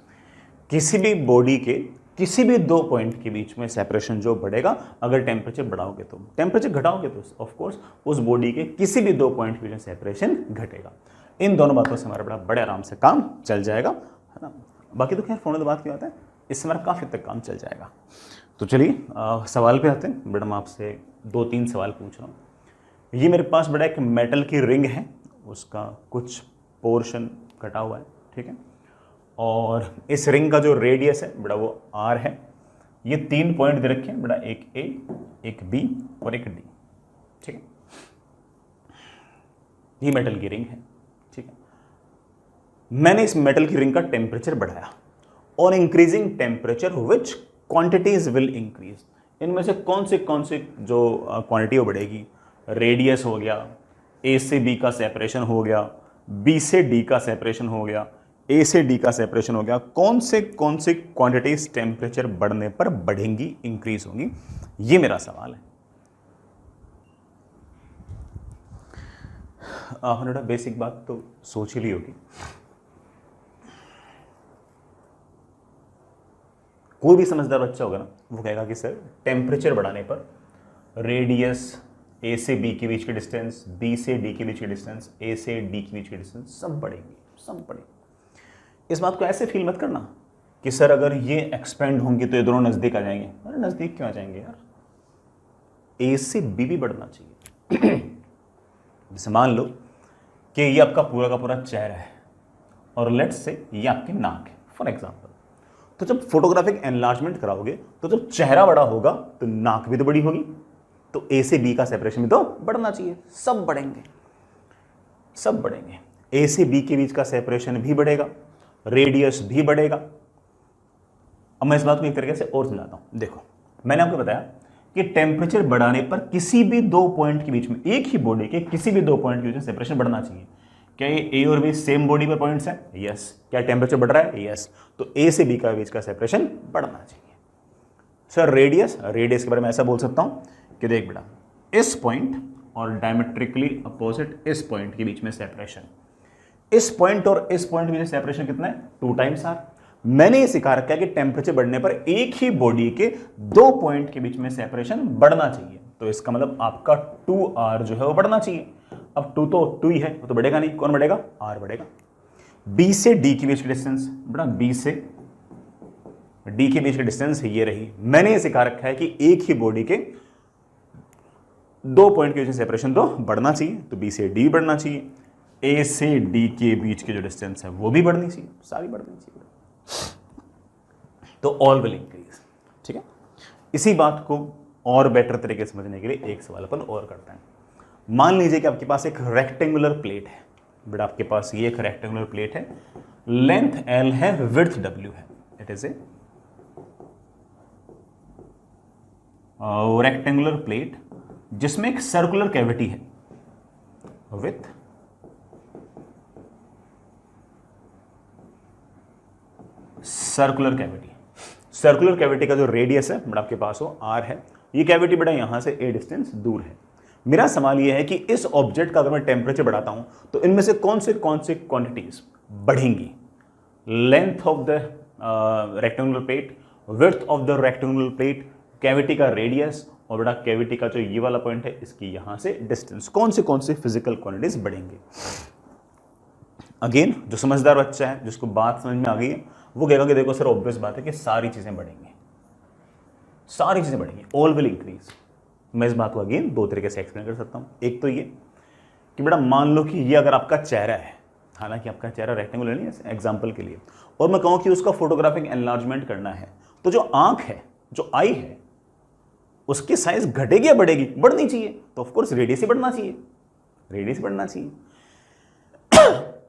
किसी भी बॉडी के किसी भी दो पॉइंट के बीच में सेपरेशन जो बढ़ेगा अगर टेम्परेचर बढ़ाओगे तो, टेम्परेचर घटाओगे तो ऑफ कोर्स उस बॉडी के किसी भी दो पॉइंट के बीच में सेपरेशन घटेगा। इन दोनों बातों से हमारा बड़े आराम से काम चल जाएगा, है ना। बाकी तो खैर फोन की बात की बात है, इससे हमारा काफ़ी तक काम चल जाएगा। तो चलिए सवाल पे आते हैं। बड़ा मैं आपसे 2-3 सवाल पूछ रहा हूँ। ये मेरे पास बड़ा एक मेटल की रिंग है, उसका कुछ पोर्शन कटा हुआ है, ठीक है। और इस रिंग का जो रेडियस है बड़ा वो R है। ये 3 पॉइंट दे रखे हैं बड़ा, एक A, एक B और एक D, ठीक है। ये मेटल की रिंग है, ठीक है। मैंने इस मेटल की रिंग का टेम्परेचर बढ़ाया और increasing temperature which quantities will increase. इनमें से कौन से जो क्वांटिटी वो बढ़ेगी। रेडियस हो गया, A से B का सेपरेशन हो गया, B से D का सेपरेशन हो गया, A से D का सेपरेशन हो गया। कौन से क्वांटिटीज टेम्परेचर बढ़ने पर बढ़ेंगी, इंक्रीज होंगी, ये मेरा सवाल है। आपने बेसिक बात तो सोच ही ली होगी। कोई भी समझदार बच्चा होगा ना वो कहेगा कि सर टेम्परेचर बढ़ाने पर रेडियस A से B के बीच की डिस्टेंस, B से D के बीच की डिस्टेंस, A से D के बीच की डिस्टेंस सब बढ़ेंगी, सब बढ़ेंगी। इस बात को ऐसे फील मत करना कि सर अगर ये एक्सपेंड होंगी तो ये दोनों नज़दीक आ जाएंगे। अरे नज़दीक क्यों आ जाएंगे यार, A से B भी बढ़ना चाहिए। जैसे मान लो कि ये आपका पूरा का पूरा चेहरा है और लेट्स से ये आपकी नाक है फॉर एग्जांपल। तो जब फोटोग्राफिक एनलार्जमेंट कराओगे तो जब चेहरा बड़ा होगा तो नाक भी तो बड़ी होगी, तो A से B का सेपरेशन भी तो बढ़ना चाहिए। सब बढ़ेंगे, सब बढ़ेंगे। A से B के बीच का सेपरेशन भी बढ़ेगा रेडियस भी बढ़ेगा। अब मैं इस बात को एक तरीके से और समझाता हूं। देखो, मैंने आपको बताया कि टेम्परेचर बढ़ाने पर किसी भी दो पॉइंट के बीच में, एक ही बॉडी के किसी भी दो पॉइंट के बीच में सेपरेशन बढ़ना चाहिए। क्या ये ए और बी सेम बॉडी पर पॉइंट्स हैं? यस। क्या टेम्परेचर बढ़ रहा है? यस। तो ए से बी का बीच का सेपरेशन बढ़ना चाहिए। सर रेडियस के बारे में ऐसा बोल सकता हूं कि देख बेटा, इस पॉइंट और डायमेट्रिकली अपोजिट इस पॉइंट के बीच में सेपरेशन, इस पॉइंट और इस पॉइंट के बीच में सेपरेशन कितना है? 2 टाइम्स आर। मैंने ये सिखा रखा है कि टेम्परेचर बढ़ने पर एक ही बॉडी के दो पॉइंट के बीच में सेपरेशन बढ़ना चाहिए। तो इसका मतलब आपका 2r जो है वो बढ़ना चाहिए। अब 2 तो 2 ही है, वो तो बढ़ेगा नहीं। कौन बढ़ेगा? r बढ़ेगा। b से d के बीच की डिस्टेंस, बेटा b से d के बीच की डिस्टेंस ये रही। मैंने ये सिखा रखा है कि एक ही बॉडी के दो पॉइंट के बीच में सेपरेशन तो बढ़ना चाहिए, तो b से d बढ़ना चाहिए। a से d के बीच की जो डिस्टेंस है वो भी बढ़नी चाहिए, सारी बढ़नी चाहिए। तो ऑल विल इंक्रीज। ठीक है, इसी बात को और बेटर तरीके से समझने के लिए एक सवाल अपन और करते हैं। मान लीजिए कि आपके पास एक रेक्टेंगुलर प्लेट है। बेटा आपके पास ये एक रेक्टेंगुलर प्लेट है, लेंथ L है, विड्थ W है। It is a rectangular plate जिसमें एक सर्कुलर कैविटी है with circular cavity. Circular cavity का जो रेडियस है बेटा आपके पास वो r है। ये कैविटी बेटा यहां से a डिस्टेंस दूर है। मेरा सवाल ये है कि इस ऑब्जेक्ट का अगर मैं टेम्परेचर बढ़ाता हूं तो इनमें से कौन से क्वांटिटीज बढ़ेंगी? Length of the rectangular plate, width of the rectangular plate, cavity का रेडियस और बेटा कैविटी का जो ये वाला पॉइंट है इसकी यहां से डिस्टेंस, कौन से फिजिकल क्वांटिटीज बढ़ेंगे? अगेन जो समझदार बच्चा है, जिसको बात समझ में आ गई है, वो कहेगा कि देखो सर ऑब्वियस बात है कि सारी चीजें बढ़ेंगी, सारी चीजें बढ़ेंगी, ऑल विल इंक्रीज। मैं इस बात को अगेन दो तरीके से एक्सप्लेन कर सकता हूं। एक तो ये कि बेटा मान लो कि ये अगर आपका चेहरा है, हालांकि आपका चेहरा रेक्टेंगुलर नहीं है एग्जांपल के लिए, और मैं कहूं कि उसका फोटोग्राफिक एनलार्जमेंट करना है, तो जो आंख है, जो आई है, उसकी साइज घटेगी या बढ़ेगी? बढ़नी चाहिए। तो ऑफकोर्स रेडियस ही बढ़ना चाहिए, रेडियस बढ़ना चाहिए।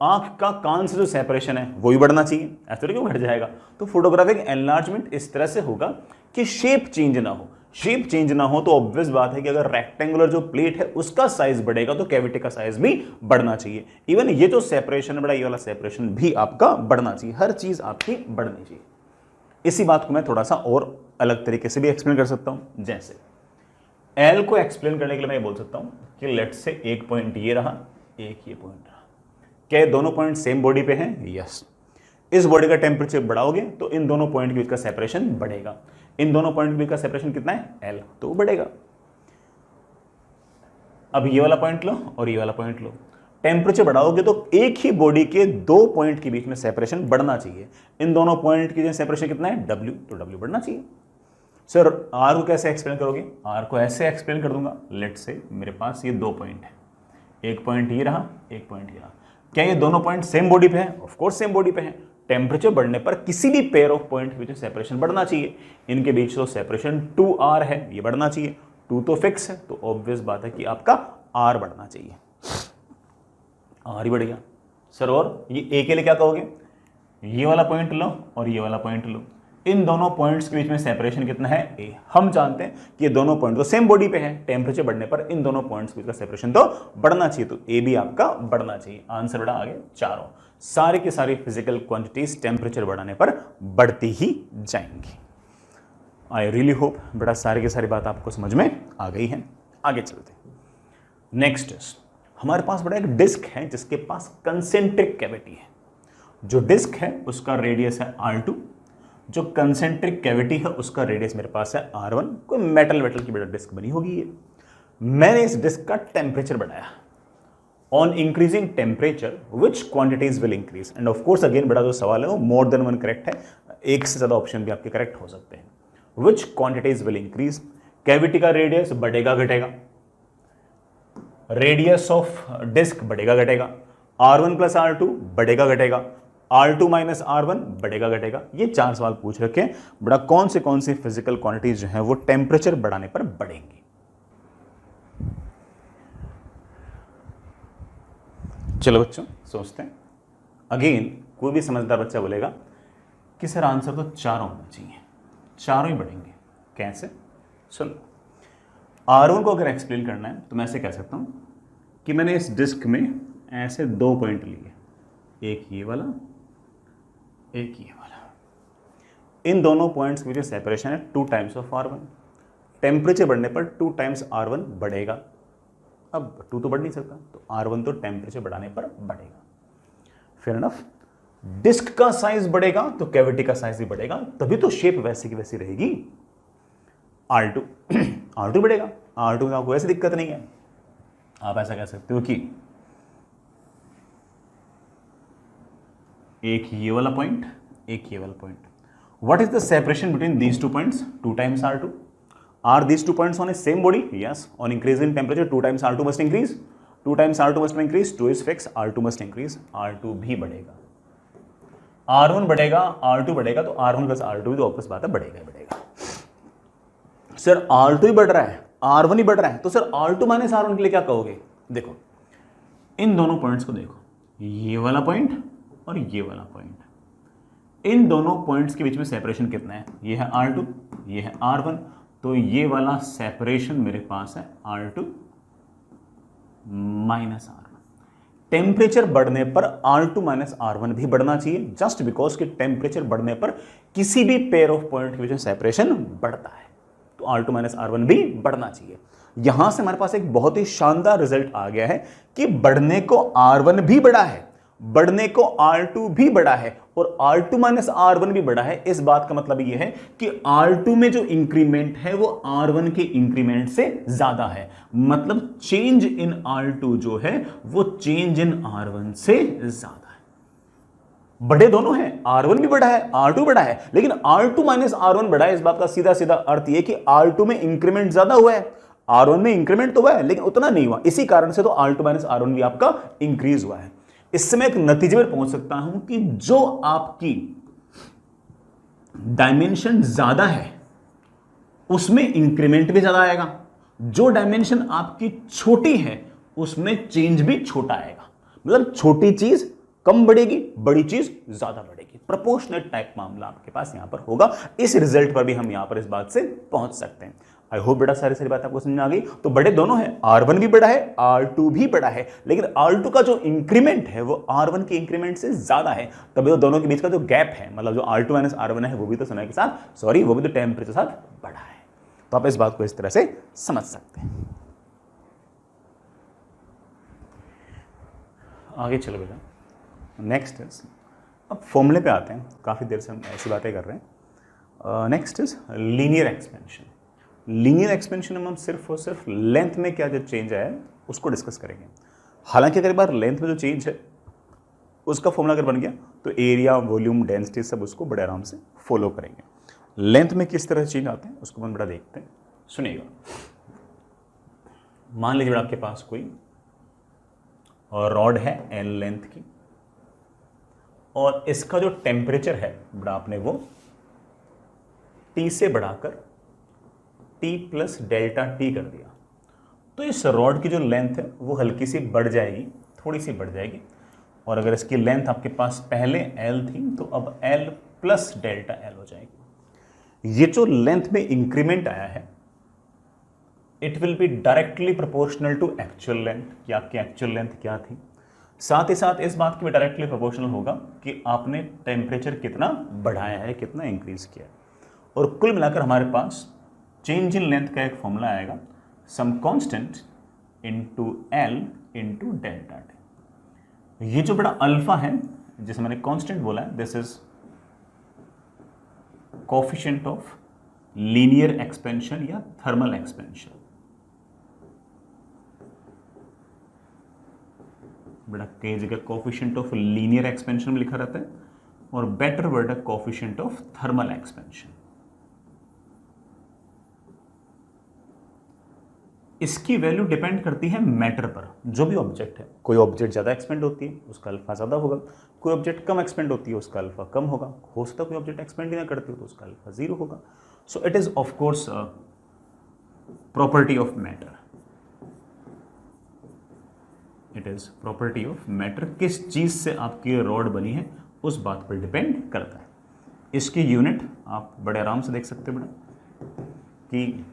आंख का कान से जो सेपरेशन है वो भी बढ़ना चाहिए, ऐसा क्यों घट जाएगा? तो फोटोग्राफिक एनलार्जमेंट इस तरह से होगा कि शेप चेंज ना हो। शेप चेंज ना हो तो ऑब्वियस बात है कि अगर रेक्टेंगुलर जो प्लेट है उसका साइज बढ़ेगा तो कैविटी का साइज भी बढ़ना चाहिए। इवन ये जो सेपरेशन है बड़ा, ये वाला सेपरेशन भी आपका बढ़ना चाहिए, हर चीज आपकी बढ़नी चाहिए। इसी बात को मैं थोड़ा सा और अलग तरीके से भी एक्सप्लेन कर सकता हूं। जैसे एल को एक्सप्लेन करने के लिए मैं बोल सकता हूं कि लेट से एक पॉइंट ये रहा, एक ये पॉइंट रहा। क्या ये दोनों पॉइंट सेम बॉडी पे हैं? यस। इस बॉडी का टेम्परेचर बढ़ाओगे तो इन दोनों पॉइंट के बीच का सेपरेशन बढ़ेगा। इन दोनों पॉइंट के बीच का सेपरेशन कितना है? L, तो बढ़ेगा। अब ये वाला पॉइंट लो और ये वाला पॉइंट लो, टेम्परेचर बढ़ाओगे तो एक ही बॉडी के दो पॉइंट के बीच में सेपरेशन बढ़ना चाहिए। इन दोनों पॉइंट के सेपरेशन कितना है? W, तो W बढ़ना चाहिए। सर R को कैसे एक्सप्लेन करोगे? R को ऐसे एक्सप्लेन कर दूंगा, लेट से मेरे पास ये दो पॉइंट है, एक पॉइंट ये रहा, एक पॉइंट ये रहा। क्या ये दोनों पॉइंट सेम बॉडी पे हैं? ऑफ कोर्स सेम बॉडी पे हैं। टेम्परेचर बढ़ने पर किसी भी पेयर ऑफ पॉइंट के बीच सेपरेशन बढ़ना चाहिए। इनके बीच तो सेपरेशन 2r है, ये बढ़ना चाहिए। 2 तो फिक्स है, तो ऑब्वियस बात है कि आपका r बढ़ना चाहिए। r ही बढ़ गया। सर और ये a के लिए क्या कहोगे? ये वाला पॉइंट लो और ये वाला पॉइंट लो, इन दोनों पॉइंट्स के बीच में सेपरेशन कितना है? a। हम जानते हैं कि ये दोनों पॉइंट तो सेम बॉडी पे हैं, टेम्परेचर बढ़ने पर इन दोनों पॉइंट्स के बीच का सेपरेशन तो बढ़ना चाहिए, तो a भी आपका बढ़ना चाहिए। आंसर बड़ा आगे चारों, सारी की सारी फिजिकल क्वांटिटीज टेम्परेचर बढ़ाने पर बढ़ती ही जाएंगी। आई रियली होप बेटा सारी की सारी बात आपको समझ में आ गई है। आगे चलते हैं। नेक्स्ट हमारे पास बड़ा एक डिस्क है जिसके पास कंसेंट्रिक कैविटी है। जो डिस्क है उसका रेडियस है r2, जो कंसेंट्रिक कैविटी है उसका रेडियस मेरे पास है r1। कोई मेटल की बेटा डिस्क बनी होगी ये। मैंने इस डिस्क का टेम्परेचर बढ़ाया। On increasing temperature which quantities will increase? End of course again बेटा जो सवाल है वो मोर देन वन करेक्ट है, एक से ज्यादा ऑप्शन भी आपके करेक्ट हो सकते हैं। विच क्वांटिटीज विल इंक्रीज? कैविटी का रेडियस बढ़ेगा घटेगा? रेडियस ऑफ डिस्क बढ़ेगा घटेगा? r1 प्लस r2 बढ़ेगा घटेगा? R2 माइनस R1 बढ़ेगा घटेगा? ये चार सवाल पूछ रखे हैं बड़ा, कौन से फिजिकल क्वांटिटीज जो है वो टेम्परेचर बढ़ाने पर बढ़ेंगी? चलो बच्चों सोचते हैं। अगेन कोई भी समझदार बच्चा बोलेगा कि सर आंसर तो चारों होना चाहिए, चारों ही बढ़ेंगे। कैसे? सुन, R1 को अगर एक्सप्लेन करना है तो मैं ऐसे कह सकता हूँ कि मैंने इस डिस्क में ऐसे 2 पॉइंट लिए, एक ये वाला, एक ये वाला। इन दोनों पॉइंट्स के बीच सेपरेशन है 2 टाइम्स ऑफ R1। टेम्परेचर बढ़ने पर 2 टाइम्स R1 बढ़ेगा। अब 2 तो बढ़ नहीं सकता, तो R1 तो टेम्परेचर बढ़ाने पर बढ़ेगा। Fair enough. डिस्क का साइज बढ़ेगा तो कैविटी का साइज भी बढ़ेगा, तभी तो शेप वैसी की वैसी रहेगी। R2 R2 बढ़ेगा, R2 में आपको ऐसी दिक्कत नहीं है। आप ऐसा कह सकते हो कि एक ये वाला पॉइंट, एक ये वाला point. What is the separation between these 2 points? 2 times R2. Are these 2 points on a same body? Yes. On increase in temperature, 2 times R2 must increase. 2 times R2 must increase. 2 is fixed. R2 must increase. R2 भी बढ़ेगा। R1 बढ़ेगा, R2 बढ़ेगा, तो R1 plus R2 भी तो obvious बात है बढ़ेगा ही बढ़ेगा। सर R2 ही बढ़ रहा है, R1 ही बढ़ रहा है, तो सर R2 माइनस R1 के लिए क्या कहोगे? देखो, इन दोनों पॉइंट्स को देखो, ये वाला पॉइंट और ये वाला पॉइंट। इन दोनों पॉइंट्स के बीच में सेपरेशन कितना है? ये है R2, ये है R1, तो ये वाला सेपरेशन मेरे पास है R2 माइनस R1। टेम्परेचर बढ़ने पर R2 माइनस R1 भी बढ़ना चाहिए, जस्ट बिकॉज कि टेम्परेचर बढ़ने पर किसी भी पेयर ऑफ पॉइंट के बीच में सेपरेशन बढ़ता है, तो R2 माइनस R1 भी बढ़ना चाहिए। यहां से हमारे पास एक बहुत ही शानदार रिजल्ट आ गया है कि बढ़ने को R1 भी बढ़ा है, बढ़ने को R2 भी बढ़ा है और R2 माइनस R1 भी बढ़ा है। इस बात का मतलब यह है कि R2 में जो इंक्रीमेंट है वो R1 के इंक्रीमेंट से ज्यादा है, मतलब चेंज इन R2 जो है वो चेंज इन R1 से ज्यादा है। बड़े दोनों हैं, R1 भी बढ़ा है, R2 बढ़ा है, लेकिन R2 माइनस R1 बढ़ा है। इस बात का सीधा सीधा अर्थ यह कि R2 में इंक्रीमेंट ज्यादा हुआ है, R1 में इंक्रीमेंट तो हुआ है लेकिन उतना नहीं हुआ, इसी कारण से तो R2 माइनस R1 भी आपका इंक्रीज हुआ है। इससे मैं एक नतीजे पर पहुंच सकता हूं कि जो आपकी डायमेंशन ज्यादा है उसमें इंक्रीमेंट भी ज्यादा आएगा, जो डायमेंशन आपकी छोटी है उसमें चेंज भी छोटा आएगा। मतलब छोटी चीज कम बढ़ेगी, बड़ी चीज ज्यादा बढ़ेगी। प्रोपोर्शनल टाइप मामला आपके पास यहां पर होगा। इस रिजल्ट पर भी हम यहां पर इस बात से पहुंच सकते हैं। आई होप बेटा सारी बात आपको समझ में आ गई। तो बड़े दोनों हैं, R1 भी बड़ा है, R2 भी बड़ा है, लेकिन R2 का जो इंक्रीमेंट है वो R1 के इंक्रीमेंट से ज्यादा है, तभी तो दोनों के बीच का जो गैप है, मतलब जो R2 माइनस R1 है वो भी तो समय के साथ, वो भी तो टेम्परेचर के साथ बढ़ा है। तो आप इस बात को इस तरह से समझ सकते हैं। आगे चलो बेटा, नेक्स्ट इज, अब फॉर्मूले पे आते हैं। काफ़ी देर से हम ऐसी बातें कर रहे हैं। Next is linear expansion. Linear expansion में हम सिर्फ और सिर्फ लेंथ में क्या जो चेंज आया है उसको डिस्कस करेंगे। हालांकि अगर एक बार लेंथ में जो चेंज है उसका फॉर्मूला अगर बन गया तो एरिया, वॉल्यूम, डेंसिटी सब उसको बड़े आराम से फॉलो करेंगे। लेंथ में किस तरह चेंज आते हैं उसको हम बड़ा देखते हैं। सुनिएगा, मान लीजिए आपके पास कोई और रॉड है L लेंथ की, और इसका जो टेम्परेचर है बड़ा आपने वो T से बढ़ाकर T प्लस डेल्टा T कर दिया, तो इस रॉड की जो लेंथ है वो हल्की सी बढ़ जाएगी, थोड़ी सी बढ़ जाएगी। और अगर इसकी लेंथ आपके पास पहले L थी तो अब L प्लस डेल्टा L हो जाएगी। ये जो लेंथ में इंक्रीमेंट आया है it will be directly proportional to actual length, कि आपकी एक्चुअल लेंथ क्या थी। साथ ही साथ इस बात की भी डायरेक्टली प्रोपोर्शनल होगा कि आपने टेम्परेचर कितना बढ़ाया है, कितना इंक्रीज किया है। और कुल मिलाकर हमारे पास चेंज इन लेंथ का एक फॉर्मूला आएगा, some constant into L into delta T। ये जो बड़ा अल्फा है जिसे मैंने कांस्टेंट बोला है, this is coefficient of linear expansion या थर्मल एक्सपेंशन। बड़ा कई जगह कोएफिशिएंट ऑफ लीनियर एक्सपेंशन में लिखा रहता है और बेटर वर्ड है कोएफिशिएंट ऑफ थर्मल एक्सपेंशन। इसकी वैल्यू डिपेंड करती है मैटर पर, जो भी ऑब्जेक्ट है। कोई ऑब्जेक्ट ज़्यादा एक्सपेंड होती है उसका अल्फा ज़्यादा होगा, कोई ऑब्जेक्ट कम एक्सपेंड होती है उसका अल्फा कम होगा, हो सकता है कोई ऑब्जेक्ट एक्सपेंड ही ना करती हो तो उसका अल्फा 0 होगा। So it is of course property of matter, it is property of matter. किस चीज़ से आपकी रॉड बनी है उस बात पर डिपेंड करता है। इसकी यूनिट आप बड़े आराम से देख सकते हो बेटा कि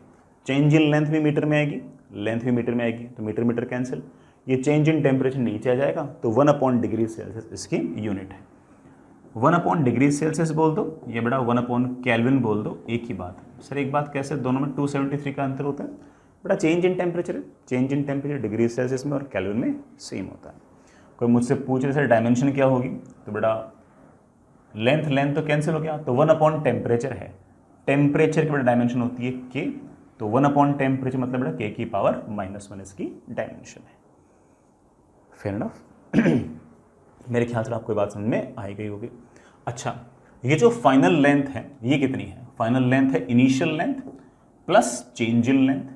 चेंज इन लेंथ भी मीटर में आएगी, लेंथ भी मीटर में आएगी, तो मीटर मीटर कैंसिल, ये चेंज इन टेम्परेचर नीचे आ जाएगा, तो 1/डिग्री सेल्सियस इसकी यूनिट है। 1/डिग्री सेल्सियस बोल दो, ये बड़ा 1/केल्विन बोल दो, एक ही बात है। सर एक बात कैसे, दोनों में 273 का अंतर होता है, बड़ा चेंज इन टेम्परेचर है, change in temperature degree Celsius में और केल्विन में सेम होता है। कोई मुझसे पूछ रहे सर डायमेंशन क्या होगी, तो बड़ा लेंथ तो कैंसिल हो गया, तो 1/टेम्परेचर है, टेम्परेचर की बड़ा डायमेंशन होती है के, तो 1/टेम्परेचर मतलब बड़ा के की पावर -1 इसकी डायमेंशन है। Fair enough. मेरे ख्याल से आपको बात समझ में आई गई होगी। अच्छा, ये जो फाइनल लेंथ है ये कितनी है, फाइनल लेंथ है initial length plus change in length.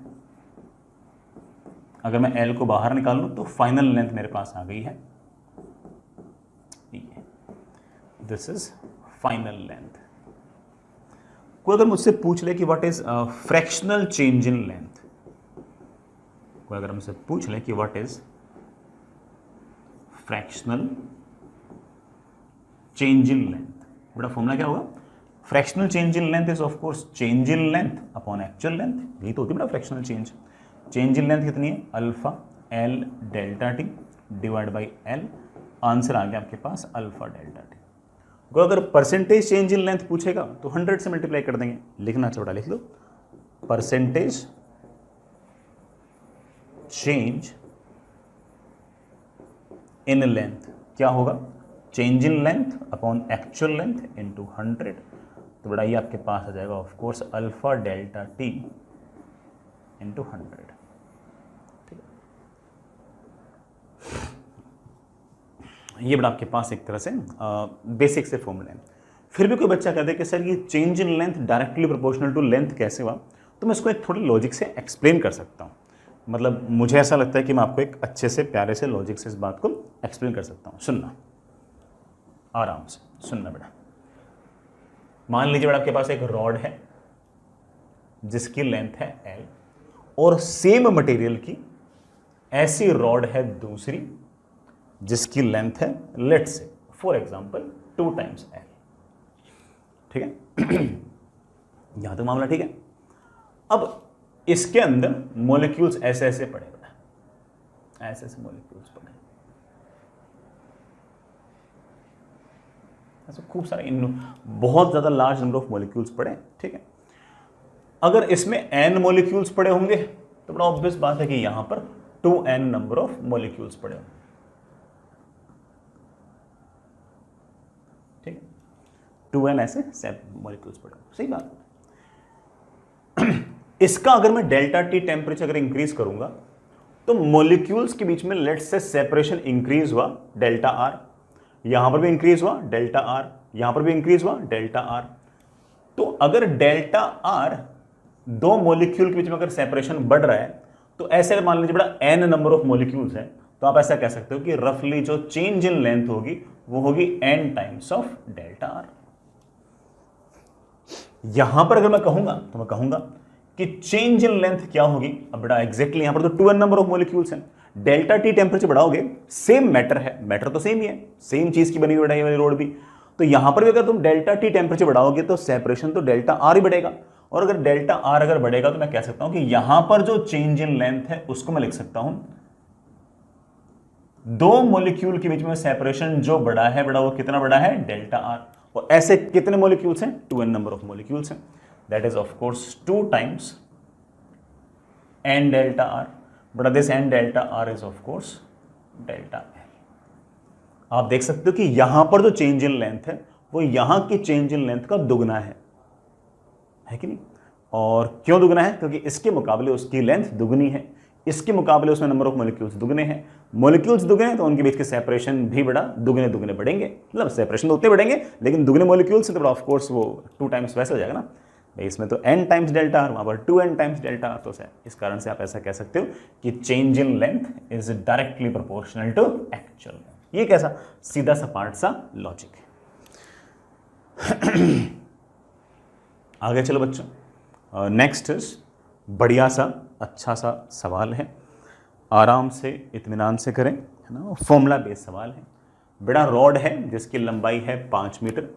अगर मैं एल को बाहर निकाल लूं तो फाइनल लेंथ मेरे पास आ गई है, दिस इज फाइनल लेंथ। कोई अगर मुझसे पूछ ले कि what is fractional change in length, कोई अगर मुझसे पूछ ले कि what is fractional change in length, बड़ा फॉर्मूला क्या होगा, fractional change in length is of course change in length upon actual length, यही तो होती है बड़ा fractional change. Change in length कितनी है, alpha L delta T divide by L, answer आ गया आपके पास अल्फा डेल्टा टी। को अगर परसेंटेज चेंज इन लेंथ पूछेगा तो 100 से मल्टीप्लाई कर देंगे, लिखना छोटा लिख लो, परसेंटेज चेंज इन लेंथ क्या होगा, change in length upon actual length into 100, तो बड़ा ये आपके पास आ जाएगा of course alpha delta T into 100। ठीक है, ये बड़ा आपके पास एक तरह से बेसिक से फॉर्मूला है। फिर भी कोई बच्चा कहता है कि सर ये change in length directly proportional to length कैसे हुआ, तो मैं इसको एक थोड़े लॉजिक से एक्सप्लेन कर सकता हूँ। मतलब मुझे ऐसा लगता है कि मैं आपको एक अच्छे से प्यारे से लॉजिक से इस बात को एक्सप्लेन कर सकता हूँ। सुनना, आराम से सुनना बेटा। मान लीजिए बेटा आपके पास एक रॉड है जिसकी लेंथ है L, और सेम मटेरियल की ऐसी रॉड है दूसरी जिसकी लेंथ है let's say for example 2 times L। ठीक है, यहां तक मामला ठीक है। अब इसके अंदर मॉलिक्यूल्स ऐसे ऐसे पड़े बेटा, ऐसे ऐसे मॉलिक्यूल्स पड़े, ऐसे खूब सारे बहुत ज्यादा लार्ज नंबर ऑफ मॉलिक्यूल्स पड़े। ठीक है, अगर इसमें n मॉलिक्यूल्स पड़े होंगे तो बड़ा ऑब्वियस बात है कि यहां पर 2n नंबर ऑफ मॉलिक्यूल्स पड़े होंगे। ठीक है, 2n ऐसे मॉलिक्यूल्स पड़े होंगे, सही बात। इसका अगर मैं डेल्टा टी टेम्परेचर अगर इंक्रीज करूंगा तो मॉलिक्यूल्स के बीच में लेट्स से सेपरेशन इंक्रीज हुआ डेल्टा आर, यहां पर भी इंक्रीज हुआ डेल्टा आर, यहां पर भी इंक्रीज हुआ डेल्टा आर। तो अगर डेल्टा आर दो मॉलिक्यूल के बीच में अगर सेपरेशन बढ़ रहा है तो ऐसे मान लीजिए बड़ा n नंबर ऑफ मॉलिक्यूल्स है, तो आप ऐसा कह सकते हो कि रफली जो चेंज इन लेंथ होगी वो होगी n times of delta R. यहां पर अगर मैं कहूंगा तो मैं कहूंगा कि चेंज इन लेंथ क्या होगी, अब बड़ा एग्जैक्टली यहां पर तो 2n नंबर ऑफ मॉलिक्यूल्स हैं, डेल्टा टी टेम्परेचर बढ़ाओगे सेम मैटर है, मैटर तो सेम ही है, सेम चीज की बनी हुई बढ़ाई वाली रोड भी, तो यहां पर भी अगर तुम डेल्टा टी टेम्परेचर बढ़ाओगे तो सेपरेशन तो डेल्टा आर ही बढ़ेगा, और अगर डेल्टा आर अगर बढ़ेगा तो मैं कह सकता हूं कि यहां पर जो चेंज इन लेंथ है उसको मैं लिख सकता हूं दो मॉलिक्यूल के बीच में सेपरेशन जो बड़ा है बड़ा वो कितना बड़ा है डेल्टा आर, और ऐसे कितने मॉलिक्यूल्स हैं 2n नंबर ऑफ मॉलिक्यूल्स हैं, that is of course 2 times n delta R, but this n delta R is of course delta L। आप देख सकते हो कि यहां पर जो चेंज इन लेंथ है वो यहां की चेंज इन लेंथ का दुगना है कि नहीं, और क्यों दुगना है, क्योंकि इसके मुकाबले उसकी लेंथ दुगनी है, इसके मुकाबले उसमें नंबर ऑफ मॉलिक्यूल्स दुगने हैं, मॉलिक्यूल्स दुगने हैं तो उनके बीच के सेपरेशन भी बड़ा दुगने दुगने बढ़ेंगे, मतलब सेपरेशन तो उतने बढ़ेंगे लेकिन दुगने मॉलिक्यूल्स तो ऑफ कोर्स वो 2 टाइम्स वैसे हो जाएगा ना भाई, इसमें तो n टाइम्स डेल्टा आर, वहां पर 2n टाइम्स डेल्टा आर, तो इस कारण से आप ऐसा कह सकते हो कि change in length is directly proportional to actual. ये कैसा सीधा सपाट सा लॉजिक है। आगे चलो बच्चों, नेक्स्ट बढ़िया सा अच्छा सा सवाल है, आराम से इत्मीनान से करें, है ना, फॉर्मूला बेस्ड सवाल है। बेटा रॉड है जिसकी लंबाई है 5 मीटर,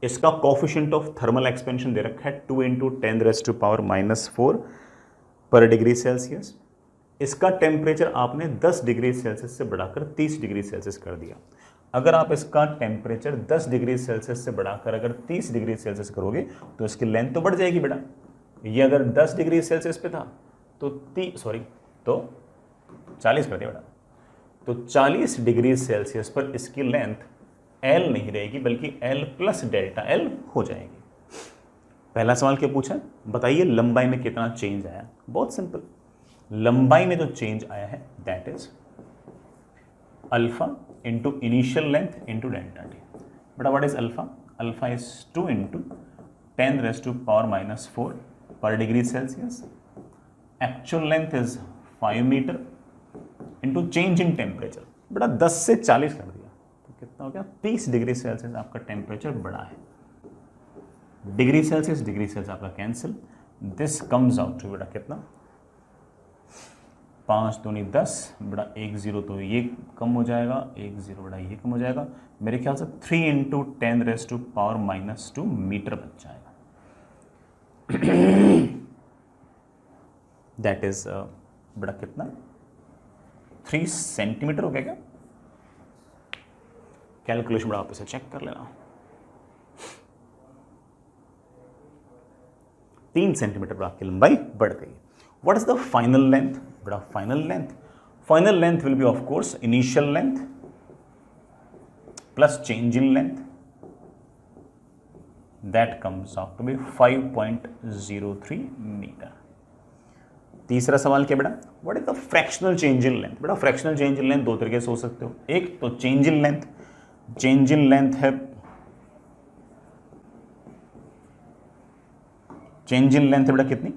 इसका कोफिशिएंट ऑफ थर्मल एक्सपेंशन दे रखा है 2 × 10⁻⁻⁴ पर डिग्री सेल्सियस। इसका टेम्परेचर आपने 10 डिग्री सेल्सियस से बढ़ाकर 30 डिग्री सेल्सियस कर दिया। अगर आप इसका टेम्परेचर 10 डिग्री सेल्सियस से बढ़ाकर अगर 30 डिग्री सेल्सियस करोगे तो इसकी लेंथ तो बढ़ जाएगी बेटा। ये अगर 10 डिग्री सेल्सियस पे था तो 40 कर दिया बेटा, तो 40 डिग्री सेल्सियस पर इसकी लेंथ L नहीं रहेगी बल्कि L + ΔL हो जाएगी। पहला सवाल क्या पूछा, बताइए लंबाई में कितना चेंज आया। बहुत सिंपल, लंबाई में जो चेंज आया है that is alpha into initial length into delta T. बेटा what is alpha, alpha is 2 × 10⁻⁻⁴ पर degree celsius. Actual length is 5 metre into change in temperature. बेटा 10 से 40 कर दिया तो कितना हो गया, 30 डिग्री सेल्सियस आपका टेम्परेचर बढ़ा है। डिग्री सेल्सियस आपका cancel, this comes out to बेटा कितना, 5 दूनी 10, बेटा 1 0 तो ये कम हो जाएगा, 1 0 बेटा ये कम हो जाएगा। मेरे ख्याल से 3 × 10⁻⁻² मीटर बच जाएगा। दैट इज बेटा कितना, 3 सेंटीमीटर हो गया क्या। कैलकुलेशन बेटा आप इसे चेक कर लेना। 3 सेंटीमीटर पर आपकी लंबाई बढ़ गई। What is the final length, बेटा final length will be of course initial length plus change in length, that comes out to be 5.03 metre. तीसरा सवाल क्या बेटा, what is the fractional change in length. बेटा फ्रैक्शनल चेंज इन लेंथ दो तरीके से हो सकते हो, एक तो चेंज इन लेंथ है, चेंज इन लेंथ है बेटा कितनी,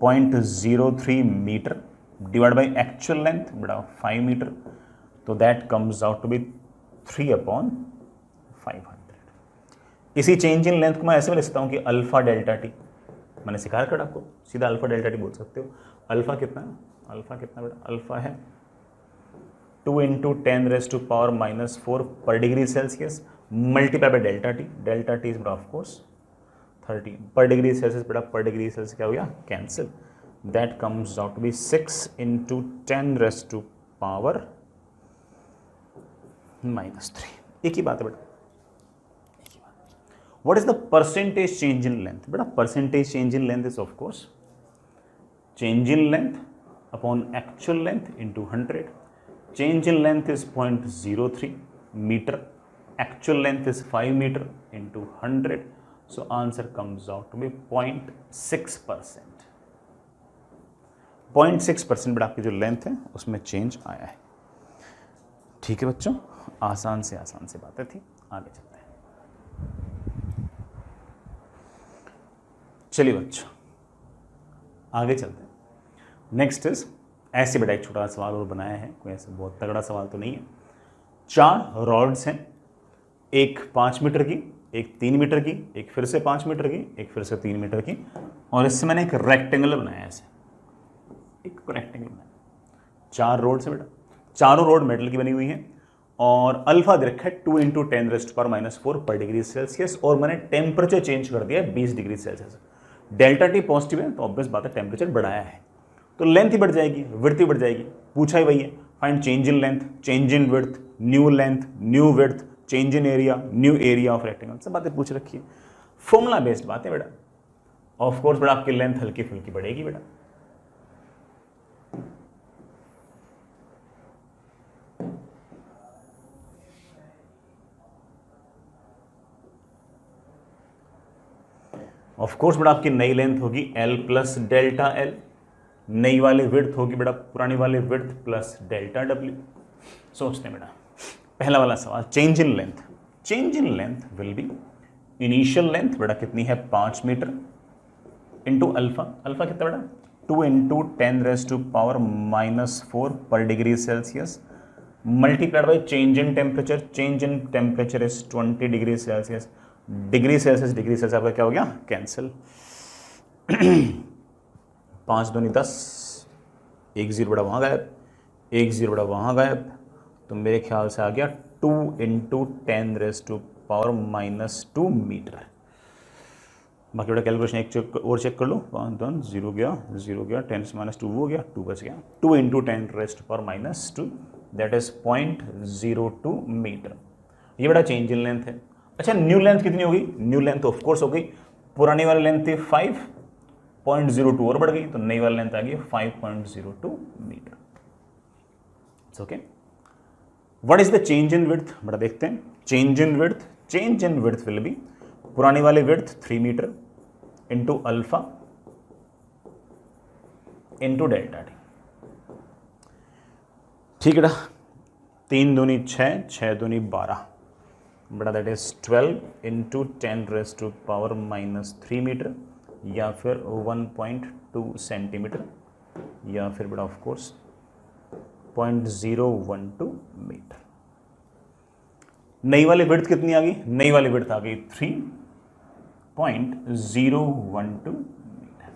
0.03 metre divide by actual length बेटा 5 मीटर, तो that comes out to be 3/500। इसी चेंज इन लेंथ को मैं ऐसे में लिखता हूं कि अल्फा डेल्टा टी, मैंने सिखा कर आपको सीधा अल्फा डेल्टा टी बोल सकते हो। अल्फा कितना है, बेटा अल्फा है 2 × 10⁻⁻⁴ पर degree Celsius multiply by delta T is बेटा ऑफ कोर्स 30 पर डिग्री सेल्सियस। बेटा पर डिग्री सेल्सियस क्या हो गया, cancel, that comes out to be 6 × 10⁻³ एक ही बात है बेटा, एक ही बात। What is the percentage change in length, बेटा percentage change in length is of course change in length upon actual length into 100। Change in length is 0.03 metre, actual length is 5 meter into 100, so answer comes out to be 0.6%. 0.6% बेटा आपकी जो length है उसमें change आया है। ठीक है बच्चों, आसान से बातें थी, आगे चलते हैं। चलिए बच्चों आगे चलते हैं। नेक्स्ट इज ऐसे बेटा एक छोटा सवाल और बनाया है, कोई ऐसा बहुत तगड़ा सवाल तो नहीं है। 4 रॉड्स हैं, एक 5 मीटर की, एक 3 मीटर की, एक फिर से 5 मीटर की, एक फिर से 3 मीटर की, और इससे मैंने एक रेक्टेंगल बनाया, ऐसे एक रेक्टेंगल बनाया। 4 रोड्स हैं बेटा, चारों रोड मेटल की बनी हुई हैं और अल्फा दे रखा है 2 × 10⁻⁴ पर डिग्री सेल्सियस, और मैंने टेम्परेचर चेंज कर दिया है 20 degree Celsius. Delta T positive है तो ऑब्वियस बात है टेम्परेचर बढ़ाया है, तो लेंथ ही बढ़ जाएगी, विड्थ ही बढ़ जाएगी। पूछा ही वही है, find change in length, change in width, new length, new width, change in area, new area of rectangle, सब बातें पूछ रखी है। फॉर्मूला बेस्ड बात है बेटा। ऑफ कोर्स बेटा आपकी लेंथ हल्की फुल्की बढ़ेगी बेटा। ऑफ कोर्स बेटा आपकी नई लेंथ होगी L + ΔL, नई वाली विड्थ होगी बेटा पुरानी वाली विड्थ प्लस ΔW। सोचते हैं बेटा पहला वाला सवाल, change in length. Change in length will B initial length बेटा कितनी है 5 मीटर इंटू अल्फा, अल्फा कितना बेटा 2 × 10⁻⁻⁴ पर degree Celsius multiplied by change in temperature, change in temperature is 20 degree Celsius, degree Celsius आपका क्या हो गया कैंसिल। 5 दूनी 10, 1 0 बड़ा वहाँ गायब, 1 0 बड़ा वहाँ गायब, तो मेरे ख्याल से आ गया 2 इंटू 10⁻⁻² मीटर। बाकी बड़ा कैलकुलेशन एक चेक और चेक कर लो, 1 0 गया 10⁻², वो गया 2 बच गया, 2 इंटू 10⁻², दैट इज 0.02 मीटर। ये बड़ा चेंज इन लेंथ है। अच्छा, न्यू लेंथ कितनी होगी? न्यू लेंथ ऑफ कोर्स हो गई, पुरानी वाली लेंथ थी 5.02 और बढ़ गई, तो नई वाली लेंथ आ गई 5.02 metre. Okay, what is the change in width? बड़ा देखते हैं। Change in width will be पुरानी वाली width 3 metre into alpha into delta T. ठीक है, 3 दूनी 6, 6 दूनी 12, बड़ा दैट इज 12 इंटू 10⁻³ मीटर, या फिर 1.2 सेंटीमीटर, या फिर बड़ा ऑफ कोर्स 0.012 मीटर। नई वाली विड्थ कितनी आ गई? नई वाली विड्थ आ गई 3.012 मीटर।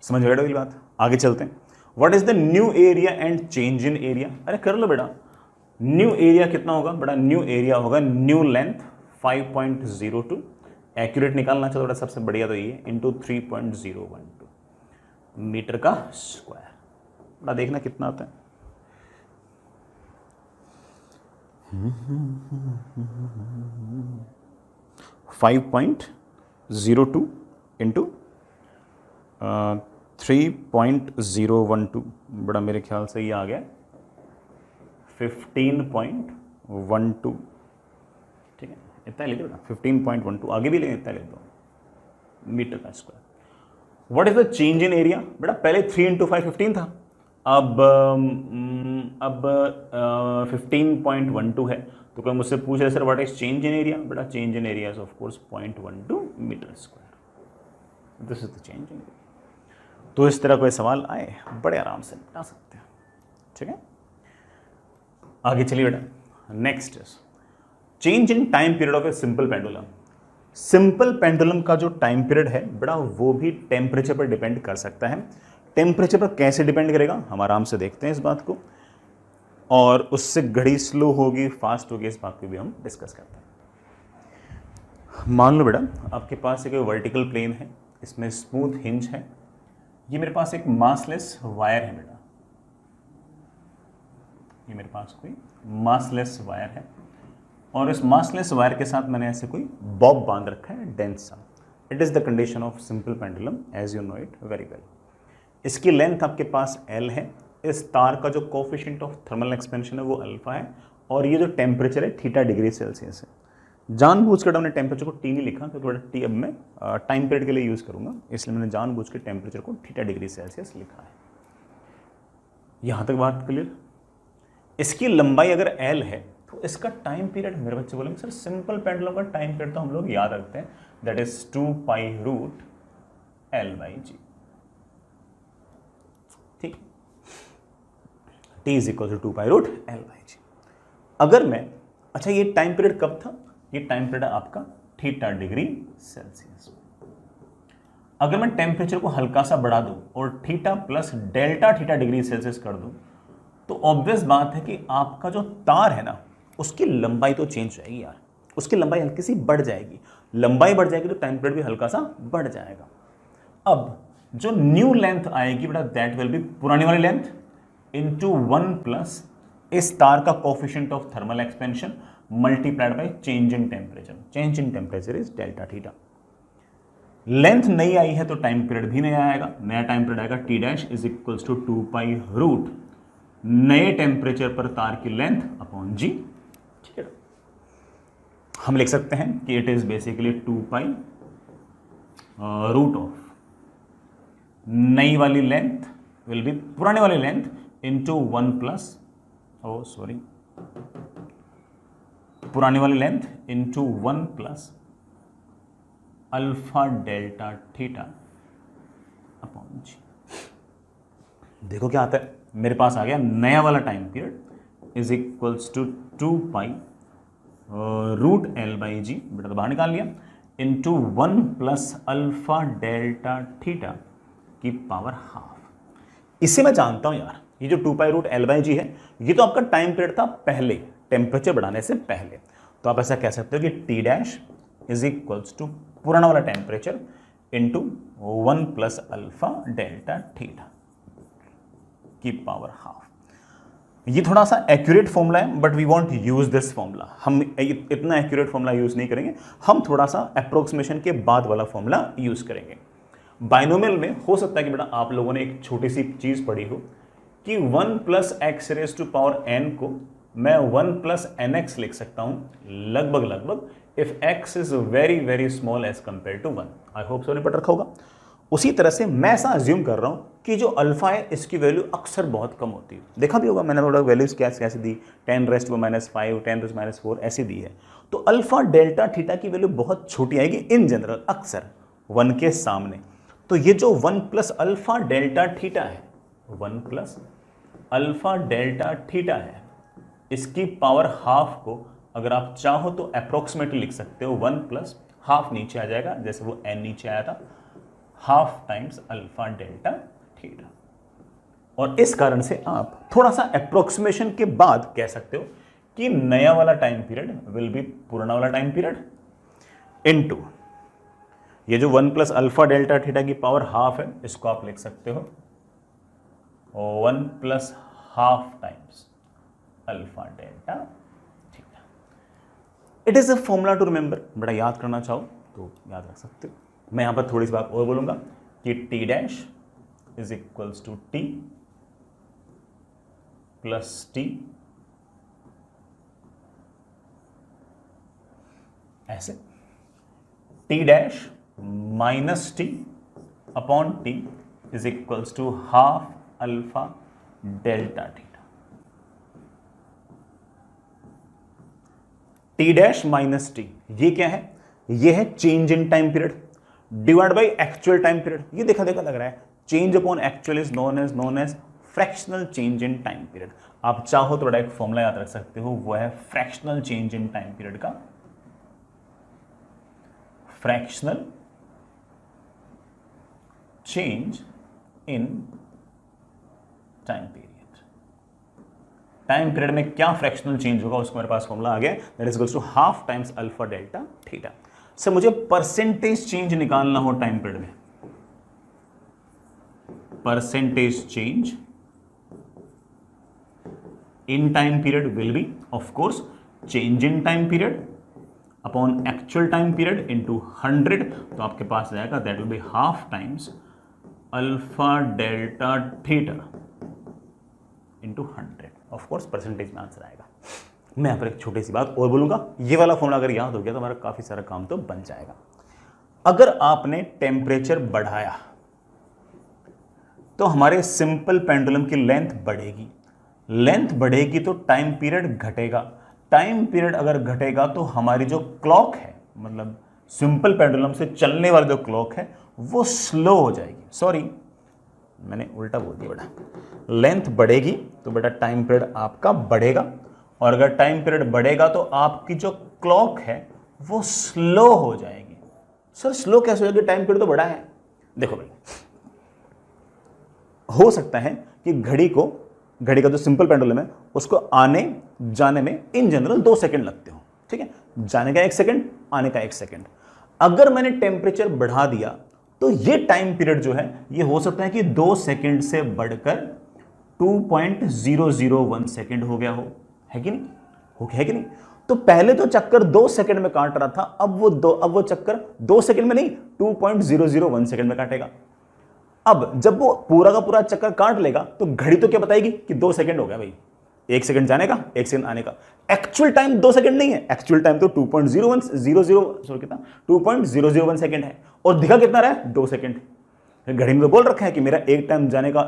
समझ गए बेटा बात? आगे चलते हैं। What is the new area and change in area? अरे कर लो बेटा। न्यू एरिया कितना होगा? बड़ा न्यू एरिया होगा न्यू लेंथ 5.02, एक्यूरेट निकालना चाहिए थोड़ा, सबसे बढ़िया तो ये, इंटू 3.012 मीटर का स्क्वायर। बड़ा देखना कितना आता है। फाइव 5.02 इंटू 3.012, बड़ा मेरे ख्याल से ये आ गया 15.12। ठीक है, इतना ले लो बेटा, 15.12, आगे भी लेंगे इतना ले दो मीटर का square. What is the change in area? बेटा पहले 3 इंटू 5 15 था, अब 15.12 है। तो कोई मुझसे पूछ रहे sir what is change in area? बेटा change in area is of course 0.12 metre square. This is the change in area. तो इस तरह कोई सवाल आए बड़े आराम से बता सकते हैं। ठीक है, आगे चलिए बेटा। Next is change in time period of A simple pendulum. Simple pendulum का जो टाइम पीरियड है बेटा वो भी टेम्परेचर पर डिपेंड कर सकता है। टेम्परेचर पर कैसे डिपेंड करेगा हम आराम से देखते हैं इस बात को, और उससे घड़ी स्लो होगी फास्ट होगी इस बात को भी हम डिस्कस करते हैं। मान लो बेटा आपके पास एक वर्टिकल प्लेन है, इसमें स्मूथ हिंज है, ये मेरे पास एक मासलेस वायर है बेटा, ये मेरे पास कोई मासलेस वायर है, और इस मासलेस वायर के साथ मैंने ऐसे कोई बॉब बांध रखा है डेंस सा। It is the condition of simple pendulum as you know it very well. इसकी लेंथ आपके पास L है, इस तार का जो कोफिशिएंट ऑफ थर्मल एक्सपेंशन है वो अल्फा है, और ये जो टेम्परेचर है थीटा डिग्री सेल्सियस है। जानबूझकर हमने टेम्परेचर को T नहीं लिखा क्योंकि थोड़ा T अब मैं टाइम पीरियड के लिए यूज़ करूंगा, इसलिए मैंने जानबूझ के टेम्परेचर को थीटा डिग्री सेल्सियस लिखा है। यहाँ तक बात क्लियर? इसकी लंबाई अगर L है तो इसका टाइम पीरियड, मेरे बच्चे बोलेंगे सर सिंपल पेंडुलम का टाइम पीरियड तो हम लोग याद रखते हैं, दैट इज 2π√L/g। ठीक, T is equal to 2π√L/g। अगर मैं, अच्छा ये टाइम पीरियड कब था? ये टाइम पीरियड आपका थीटा डिग्री सेल्सियस। अगर मैं टेम्परेचर को हल्का सा बढ़ा दूं और theta plus delta theta degree Celsius कर दूं, तो ऑब्वियस बात है कि आपका जो तार है ना उसकी लंबाई तो चेंज हो जाएगी यार, उसकी लंबाई हल्की सी बढ़ जाएगी। लंबाई बढ़ जाएगी तो टाइम पीरियड भी हल्का सा बढ़ जाएगा। अब जो न्यू लेंथ आएगी बेटा दैट विल बी पुरानी वाली लेंथ इंटू 1 प्लस इस तार का coefficient of thermal expansion multiplied by change in temperature. Change in temperature is delta theta. Length नई आई है तो टाइम पीरियड भी नया आएगा, नया टाइम पीरियड आएगा T dash is equals to 2π√ नए टेम्परेचर पर तार की लेंथ अपॉन g। ठीक है, हम लिख सकते हैं कि इट इज बेसिकली 2π√ ऑफ नई वाली लेंथ विल बी पुरानी वाली लेंथ इंटू 1 प्लस पुरानी वाली length into 1 plus alpha delta theta upon g. देखो क्या आता है, मेरे पास आ गया नया वाला time period is equals to 2π√L/g, बेटा तो बाहर निकाल लिया, into 1 plus alpha delta theta की पावर हाफ। इसे मैं जानता हूं यार, ये जो 2π√L/g है ये तो आपका टाइम पीरियड था पहले, टेम्परेचर बढ़ाने से पहले। तो आप ऐसा कह सकते हो कि T dash is equals to पुराना वाला टेम्परेचर इंटू 1 + α∆θ की पावर हाफ। ये थोड़ा सा एक्यूरेट फॉर्मूला है, but we won't use this formula. हम इतना एक्यूरेट फॉर्मूला यूज नहीं करेंगे, हम थोड़ा सा अप्रोक्सीमेशन के बाद वाला फॉर्मूला यूज करेंगे। बाइनोमियल में हो सकता है कि बेटा आप लोगों ने एक छोटी सी चीज पढ़ी हो कि 1 + x⁻n को मैं 1 + nx लिख सकता हूं लगभग if x is very very small as compare to 1। I hope so ने पढ़ रखा होगा। उसी तरह से मैं ऐसा अज्यूम कर रहा हूं कि जो अल्फा है इसकी वैल्यू अक्सर बहुत कम होती है। देखा भी होगा मैंने थोड़ा वैल्यूज कैसे दी, 10⁻⁻5 10⁻⁴ ऐसी दी है। तो α∆θ की वैल्यू बहुत छोटी आएगी इन जनरल, अक्सर 1 के सामने। तो ये जो 1 + α∆θ है, 1 + α∆θ है, इसकी पावर हाफ को अगर आप चाहो तो अप्रोक्सीमेटली लिख सकते हो 1 + हाफ नीचे आ जाएगा, जैसे वो n नीचे आया था, हाफ टाइम्स α∆θ। और इस कारण से आप थोड़ा सा अप्रोक्सीमेशन के बाद कह सकते हो कि नया वाला टाइम पीरियड विल बी पुराना वाला टाइम पीरियड इनटू ये जो 1 + α∆θ की पावर हाफ है, इसको आप लिख सकते हो 1 + half times α∆θ। It is a formula to remember, बड़ा याद करना चाहो तो याद रख सकते हो। मैं यहां पर थोड़ी सी बात और बोलूंगा कि T dash is equals to T + T, ऐसे T dash -T upon T is equals to half α∆θ। T dash -T ये क्या है? ये है change in time period divide by actual time period. ये देखा लग रहा है, change upon actual is known as fractional change in time period. आप चाहो तो बड़ा एक फॉर्मूला याद रख सकते हो, वो है fractional change in time period का, fractional change in time period. Time period में क्या फ्रैक्शनल चेंज होगा उसको मेरे पास फॉर्मूला आ गया, that is equals to half times α∆θ। से मुझे परसेंटेज चेंज निकालना हो टाइम पीरियड में, percentage change in time period will be of course change in time period upon actual time period into 100। तो आपके पास जाएगा that will be half times α∆θ into 100। Of course percentage में answer आएगा। मैं यहाँ पर एक छोटी सी बात और बोलूंगा, ये वाला फॉर्मूला अगर याद हो गया तो हमारा काफी सारा काम तो बन जाएगा। अगर आपने टेम्परेचर बढ़ाया तो हमारे सिंपल पेंडुलम की लेंथ बढ़ेगी, लेंथ बढ़ेगी तो टाइम पीरियड घटेगा, टाइम पीरियड अगर घटेगा तो हमारी जो क्लॉक है, मतलब सिंपल पेंडुलम से चलने वाली जो क्लॉक है वो स्लो हो जाएगी। सॉरी मैंने उल्टा बोल दिया बेटा, लेंथ बढ़ेगी तो बेटा टाइम पीरियड आपका बढ़ेगा, और अगर टाइम पीरियड बढ़ेगा तो आपकी जो क्लॉक है वो स्लो हो जाएगी। सर स्लो कैसे हो जाएगी, टाइम पीरियड तो बढ़ा है। देखो भाई, हो सकता है कि घड़ी का जो सिंपल पेंडुलम है उसको आने जाने में इन जनरल 2 सेकंड लगते हो, ठीक है, जाने का 1 सेकंड, आने का 1 सेकंड। अगर मैंने टेम्परेचर बढ़ा दिया तो ये टाइम पीरियड जो है ये हो सकता है कि 2 सेकंड से बढ़कर 2.001 सेकंड हो गया हो, है कि नहीं, है कि नहीं। तो पहले तो चक्कर 2 सेकंड में काट रहा था, अब वो चक्कर 2 सेकंड में नहीं 2.001 सेकंड में काटेगा। अब जब वो पूरा का पूरा चक्कर काट लेगा तो घड़ी तो क्या बताएगी कि 2 सेकंड हो गया भाई, 1 सेकंड जाने का 1 सेकंड आने का। एक्चुअल टाइम 2 सेकंड नहीं है, एक्चुअल टाइम तो 2.001 सेकंड है, और दिखा कितना रहा है 2 सेकंड। घड़ी में तो बोल रखा है कि मेरा एक टाइम जाने का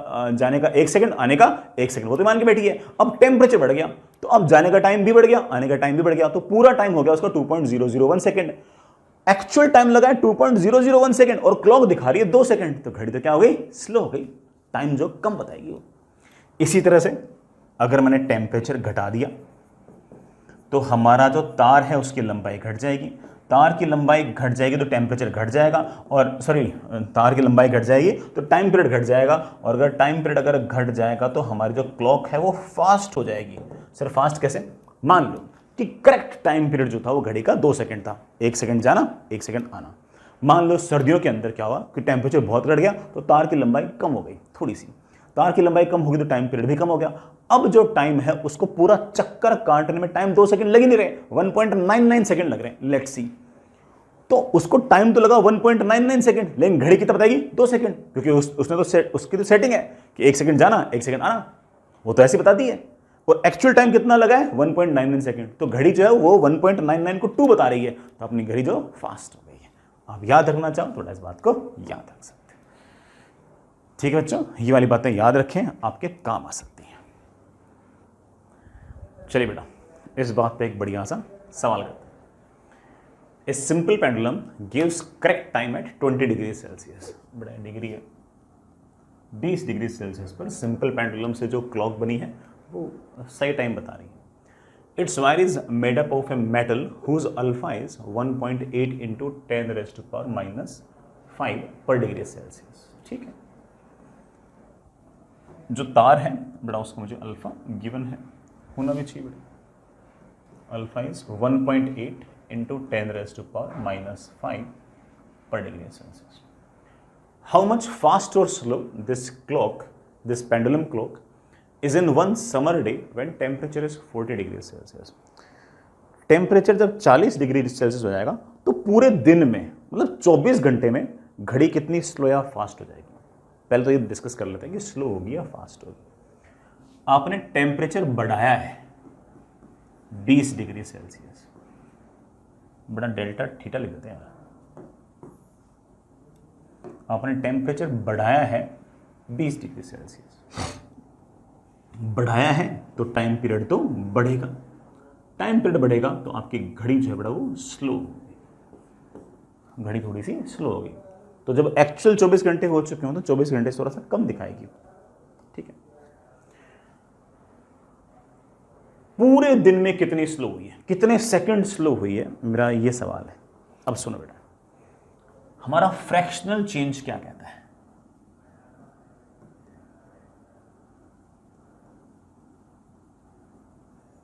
1 सेकंड, आने का 1 सेकंड, वो तो मान के बैठी है। अब टेम्परेचर बढ़ गया तो अब जाने का टाइम भी बढ़ गया, आने का टाइम भी बढ़ गया, तो पूरा टाइम हो गया उसका 2.001 सेकंड। एक्चुअल टाइम लगा है 2.001 सेकंड और क्लॉक दिखा रही है 2 सेकंड, तो घड़ी तो क्या हो गई, स्लो हो गई, टाइम जो कम बताएगी वो। इसी तरह से अगर मैंने टेम्परेचर घटा दिया तो हमारा जो तार है उसकी लंबाई घट जाएगी, तार की लंबाई घट जाएगी तो टेम्परेचर घट जाएगा, और सॉरी तार की लंबाई घट जाएगी तो टाइम पीरियड घट जाएगा, और अगर टाइम पीरियड अगर घट जाएगा तो हमारी जो क्लॉक है वो फास्ट हो जाएगी। सर फास्ट कैसे? मान लो कि करेक्ट टाइम पीरियड जो था वो घड़ी का 2 सेकंड था, 1 सेकंड जाना 1 सेकंड आना। मान लो सर्दियों के अंदर क्या हुआ कि टेम्परेचर बहुत घट गया तो तार की लंबाई कम हो गई, थोड़ी सी तार की लंबाई कम होगी तो टाइम पीरियड भी कम हो गया। अब जो टाइम है उसको पूरा चक्कर काटने में टाइम 2 सेकंड लग ही नहीं रहे, 1.99 सेकंड लग रहे हैं, लेट्स सी। तो उसको टाइम तो लगा 1.99 सेकंड, लेकिन घड़ी कितना बताएगी? 2 सेकंड, क्योंकि उसने तो उसकी तो सेटिंग है कि 1 सेकंड जाना 1 सेकंड आना, वो तो ऐसे बताती है। और एक्चुअल टाइम कितना लगा है? 1.99 सेकंड। तो घड़ी जो है वो 1.99 को 2 बता रही है, तो अपनी घड़ी जो फास्ट हो गई है। आप याद रखना चाहो थोड़ा इस बात को याद रख सकते हैं। ठीक है बच्चों, ये वाली बातें याद रखें, आपके काम आ सकती हैं। चलिए बेटा, इस बात पे एक बढ़िया सा सवाल करते हैं। A simple pendulum gives correct time at 20 degree Celsius. बड़ा डिग्री है, 20 डिग्री सेल्सियस पर सिंपल पेंडुलम से जो क्लॉक बनी है वो सही टाइम बता रही है। Its wire is made up of a metal whose alpha is 1.8 into 10⁻⁻5 पर डिग्री सेल्सियस। ठीक है, जो तार है बड़ा उसको मुझे अल्फा गिवन है, होना भी चाहिए बेटा। अल्फा इज 1.8 इंटू 10⁻⁻5 पर degree celsius. How much fast और slow this clock, this pendulum clock is in one summer day when temperature is 40 degree celsius. Temperature जब 40 डिग्री सेल्सियस हो जाएगा तो पूरे दिन में, मतलब 24 घंटे में घड़ी कितनी स्लो या फास्ट हो जाएगी? पहले तो ये डिस्कस कर लेते हैं कि स्लो होगी या फास्ट होगी। आपने टेम्परेचर बढ़ाया है 20 डिग्री सेल्सियस, बड़ा डेल्टा थीटा लिख देते हैं। आपने टेम्परेचर बढ़ाया है 20 डिग्री सेल्सियस, बढ़ाया है तो टाइम पीरियड तो बढ़ेगा, टाइम पीरियड बढ़ेगा तो आपकी घड़ी जो है बड़ा वो स्लो होगी, घड़ी थोड़ी सी स्लो होगी। तो जब एक्चुअल 24 घंटे हो चुके हो तो 24 घंटे से थोड़ा सा कम दिखाएगी। ठीक है, पूरे दिन में कितनी स्लो हुई है, कितने सेकंड स्लो हुई है, मेरा ये सवाल है। अब सुनो बेटा, हमारा फ्रैक्शनल चेंज क्या कहता है?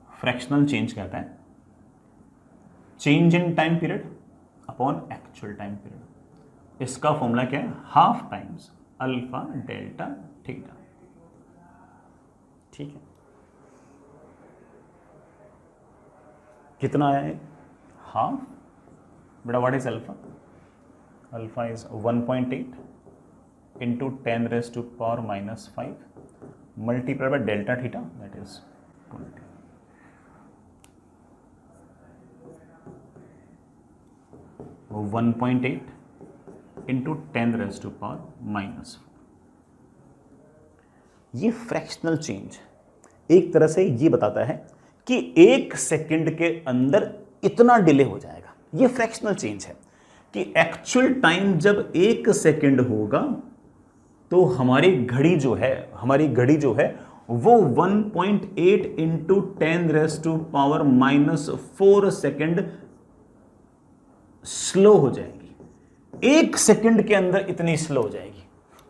फ्रैक्शनल चेंज कहता है change in time period upon actual time period. इसका फॉर्मूला क्या है? Half times alpha delta theta. ठीक है, कितना आया है? हाफ। बेटा what is alpha? Alpha is 1.8 into 10⁻⁻5 multiply by delta theta, that is 20। 1.8 into 10⁻⁻4। ये फ्रैक्शनल चेंज एक तरह से ये बताता है कि 1 सेकंड के अंदर इतना डिले हो जाएगा। ये फ्रैक्शनल चेंज है कि एक्चुअल टाइम जब 1 सेकंड होगा तो हमारी घड़ी जो है वो 1.8 इंटू 10⁻⁻4 सेकंड स्लो हो जाएगी। 1 सेकंड के अंदर इतनी स्लो हो जाएगी,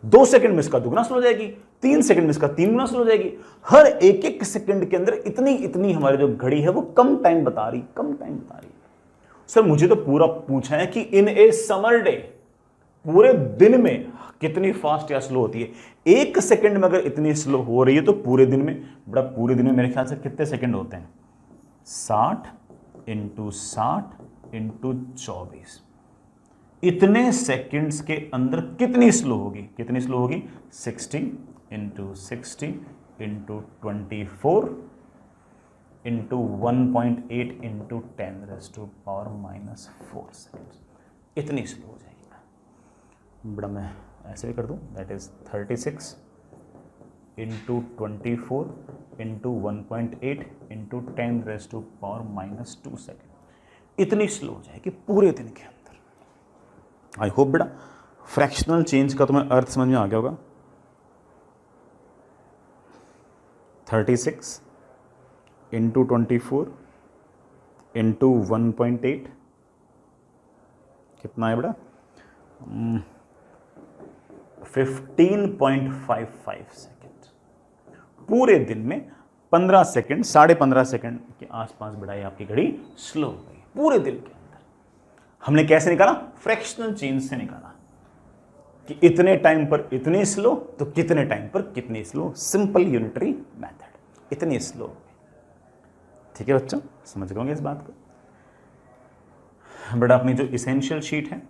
2 सेकंड में इसका दुगना स्लो हो जाएगी, 3 सेकंड में इसका 3 गुना स्लो हो जाएगी। हर एक सेकंड के अंदर इतनी हमारी जो घड़ी है वो कम टाइम बता रही है। सर मुझे तो पूरा पूछा है कि इन ए समर डे, पूरे दिन में कितनी फास्ट या स्लो होती है। 1 सेकंड में अगर इतनी स्लो हो रही है तो पूरे दिन में, बड़ा पूरे दिन में मेरे ख्याल से कितने सेकंड होते हैं? 60 इंटू 60 इंटू 24। इतने सेकंड्स के अंदर कितनी स्लो होगी? 60 into 60 into 24 into 1.8 into 10⁻⁻4 seconds. इतनी स्लो हो जाएगी। बड़ा मैं ऐसे भी कर दूं, that is 36 into 24 into 1.8 into 10⁻⁻2 second. इतनी स्लो हो जाएगी पूरे दिन के अंदर। आई होप बेटा फ्रैक्शनल चेंज का तुम्हें अर्थ समझ में आ गया होगा। 36 इंटू 24 इंटू 1.8 कितना है बेटा 15.55 सेकेंड। पूरे दिन में 15 सेकेंड, 15.5 सेकेंड के आसपास बेटा ये आपकी घड़ी स्लो हो गई पूरे दिन के अंदर। हमने कैसे निकाला? फ्रैक्शनल चेंज से निकाला कि इतने टाइम पर इतनी स्लो तो कितने टाइम पर कितनी स्लो। सिंपल यूनिटरी मेथड, इतनी स्लो हो गई। ठीक है बच्चों, समझ गए इस बात को? बेटा अपनी जो इसेंशियल शीट है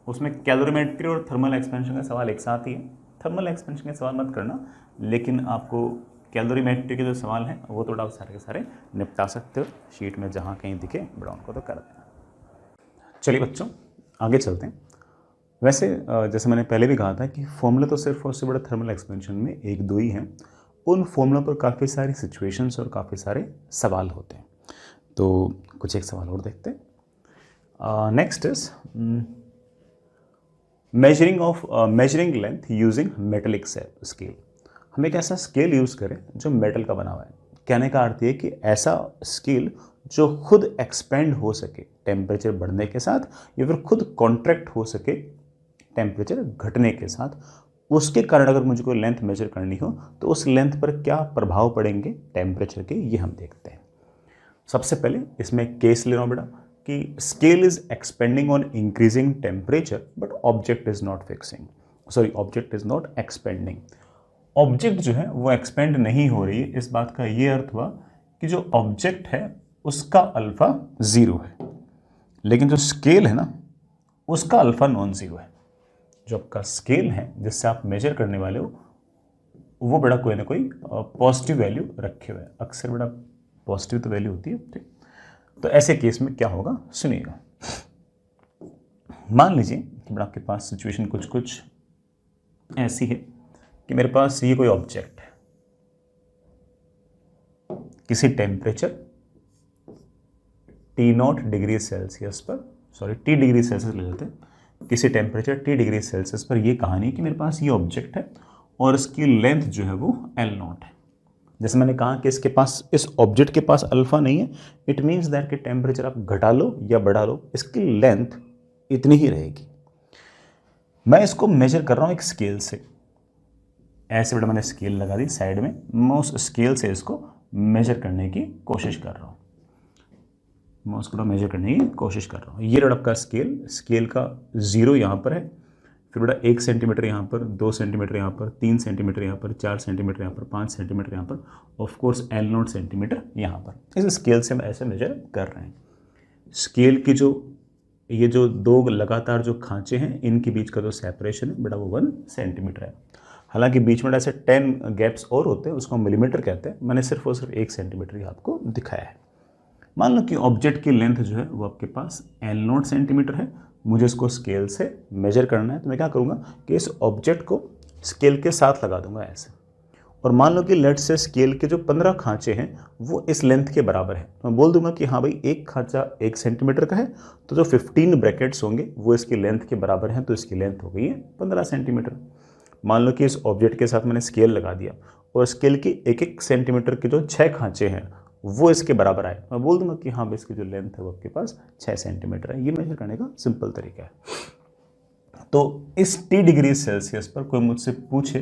उसमें कैलोरीमेट्री और थर्मल एक्सपेंशन का सवाल एक साथ ही है। थर्मल एक्सपेंशन के सवाल मत करना, लेकिन आपको कैलोरीमेट्री के जो सवाल हैं वो तो आप सारे के सारे निपटा सकते हो। शीट में जहाँ कहीं दिखे बेटा उनको तो कर देना। चलिए बच्चों आगे चलते हैं। वैसे जैसे मैंने पहले भी कहा था कि फॉर्मूला तो सिर्फ और सिर्फ बड़ा थर्मल एक्सपेंशन में एक दो ही हैं। उन फॉर्मूला पर काफ़ी सारी सिचुएशंस और काफ़ी सारे सवाल होते हैं। तो कुछ एक सवाल और देखते हैं। Next is measuring length using metallic scale. हम एक ऐसा स्केल यूज़ करें जो मेटल का बना हुआ है। कहने का अर्थ ये कि ऐसा स्केल जो खुद एक्सपेंड हो सके टेम्परेचर बढ़ने के साथ, या फिर खुद कॉन्ट्रैक्ट हो सके टेम्परेचर घटने के साथ। उसके कारण अगर मुझे कोई लेंथ मेजर करनी हो तो उस लेंथ पर क्या प्रभाव पड़ेंगे टेम्परेचर के, ये हम देखते हैं। सबसे पहले इसमें केस ले रहा हूँ बेटा कि scale is expanding on increasing temperature but object is not expanding. Object जो है वो एक्सपेंड नहीं हो रही है। इस बात का ये अर्थ हुआ कि जो ऑब्जेक्ट है उसका अल्फा 0 है, लेकिन जो स्केल है ना उसका अल्फा नॉन ज़ीरो है। जो आपका स्केल है जिससे आप मेजर करने वाले हो वो बेटा कोई ना कोई पॉजिटिव वैल्यू रखे हुए है। अक्सर बेटा पॉजिटिव तो वैल्यू होती है। ठीक, तो ऐसे केस में क्या होगा सुनिएगा। मान लीजिए कि बेटा आपके पास सिचुएशन कुछ ऐसी है कि मेरे पास ये कोई ऑब्जेक्ट है, किसी टेम्परेचर T0 डिग्री सेल्सियस पर, T डिग्री सेल्सियस ले लेते हैं, किसी टेम्परेचर T डिग्री सेल्सियस पर ये कहानी है कि मेरे पास ये ऑब्जेक्ट है और इसकी लेंथ जो है वो L0 है। जैसे मैंने कहा कि इसके पास, इस ऑब्जेक्ट के पास अल्फा नहीं है, इट मीन्स दैट कि टेम्परेचर आप घटा लो या बढ़ा लो इसकी लेंथ इतनी ही रहेगी। मैं इसको मेजर कर रहा हूँ एक स्केल से। ऐसे बेटा मैंने स्केल लगा दी साइड में, मैं उस स्केल से इसको मेजर करने की कोशिश कर रहा हूँ। ये बेटा आपका स्केल का 0 यहाँ पर है, फिर बेटा 1 सेंटीमीटर यहाँ पर, 2 सेंटीमीटर यहाँ पर, 3 सेंटीमीटर यहाँ पर, 4 सेंटीमीटर यहाँ पर, 5 सेंटीमीटर यहाँ पर, ऑफ कोर्स L0 सेंटीमीटर यहाँ पर। इस स्केल से हम ऐसे मेजर कर रहे हैं। स्केल की ये जो दो लगातार जो खांचे हैं इनके बीच का जो सेपरेशन है बेटा वो 1 सेंटीमीटर है। हालांकि बीच में ऐसे 10 गैप्स और होते हैं, उसको मिलीमीटर कहते हैं। मैंने सिर्फ और सिर्फ 1 सेंटीमीटर ही आपको दिखाया है। मान लो कि ऑब्जेक्ट की लेंथ जो है वो आपके पास L0 सेंटीमीटर है, मुझे इसको स्केल से मेजर करना है। तो मैं क्या करूँगा कि इस ऑब्जेक्ट को स्केल के साथ लगा दूंगा ऐसे, और मान लो कि लेट से स्केल के जो 15 खांचे हैं वो इस लेंथ के बराबर है। तो मैं बोल दूंगा कि हाँ भाई एक खांचा 1 सेंटीमीटर का है, तो जो 15 ब्रैकेट्स होंगे वो इसकी लेंथ के बराबर हैं, तो इसकी लेंथ हो गई है 15 सेंटीमीटर। मान लो कि इस ऑब्जेक्ट के साथ मैंने स्केल लगा दिया और स्केल की 1-1 सेंटीमीटर के जो 6 खांचे हैं वो इसके बराबर आए, मैं बोल दूंगा कि हाँ भाई इसकी जो लेंथ है वो आपके पास 6 सेंटीमीटर है। ये मेजर करने का सिंपल तरीका है। तो इस T डिग्री सेल्सियस पर कोई मुझसे पूछे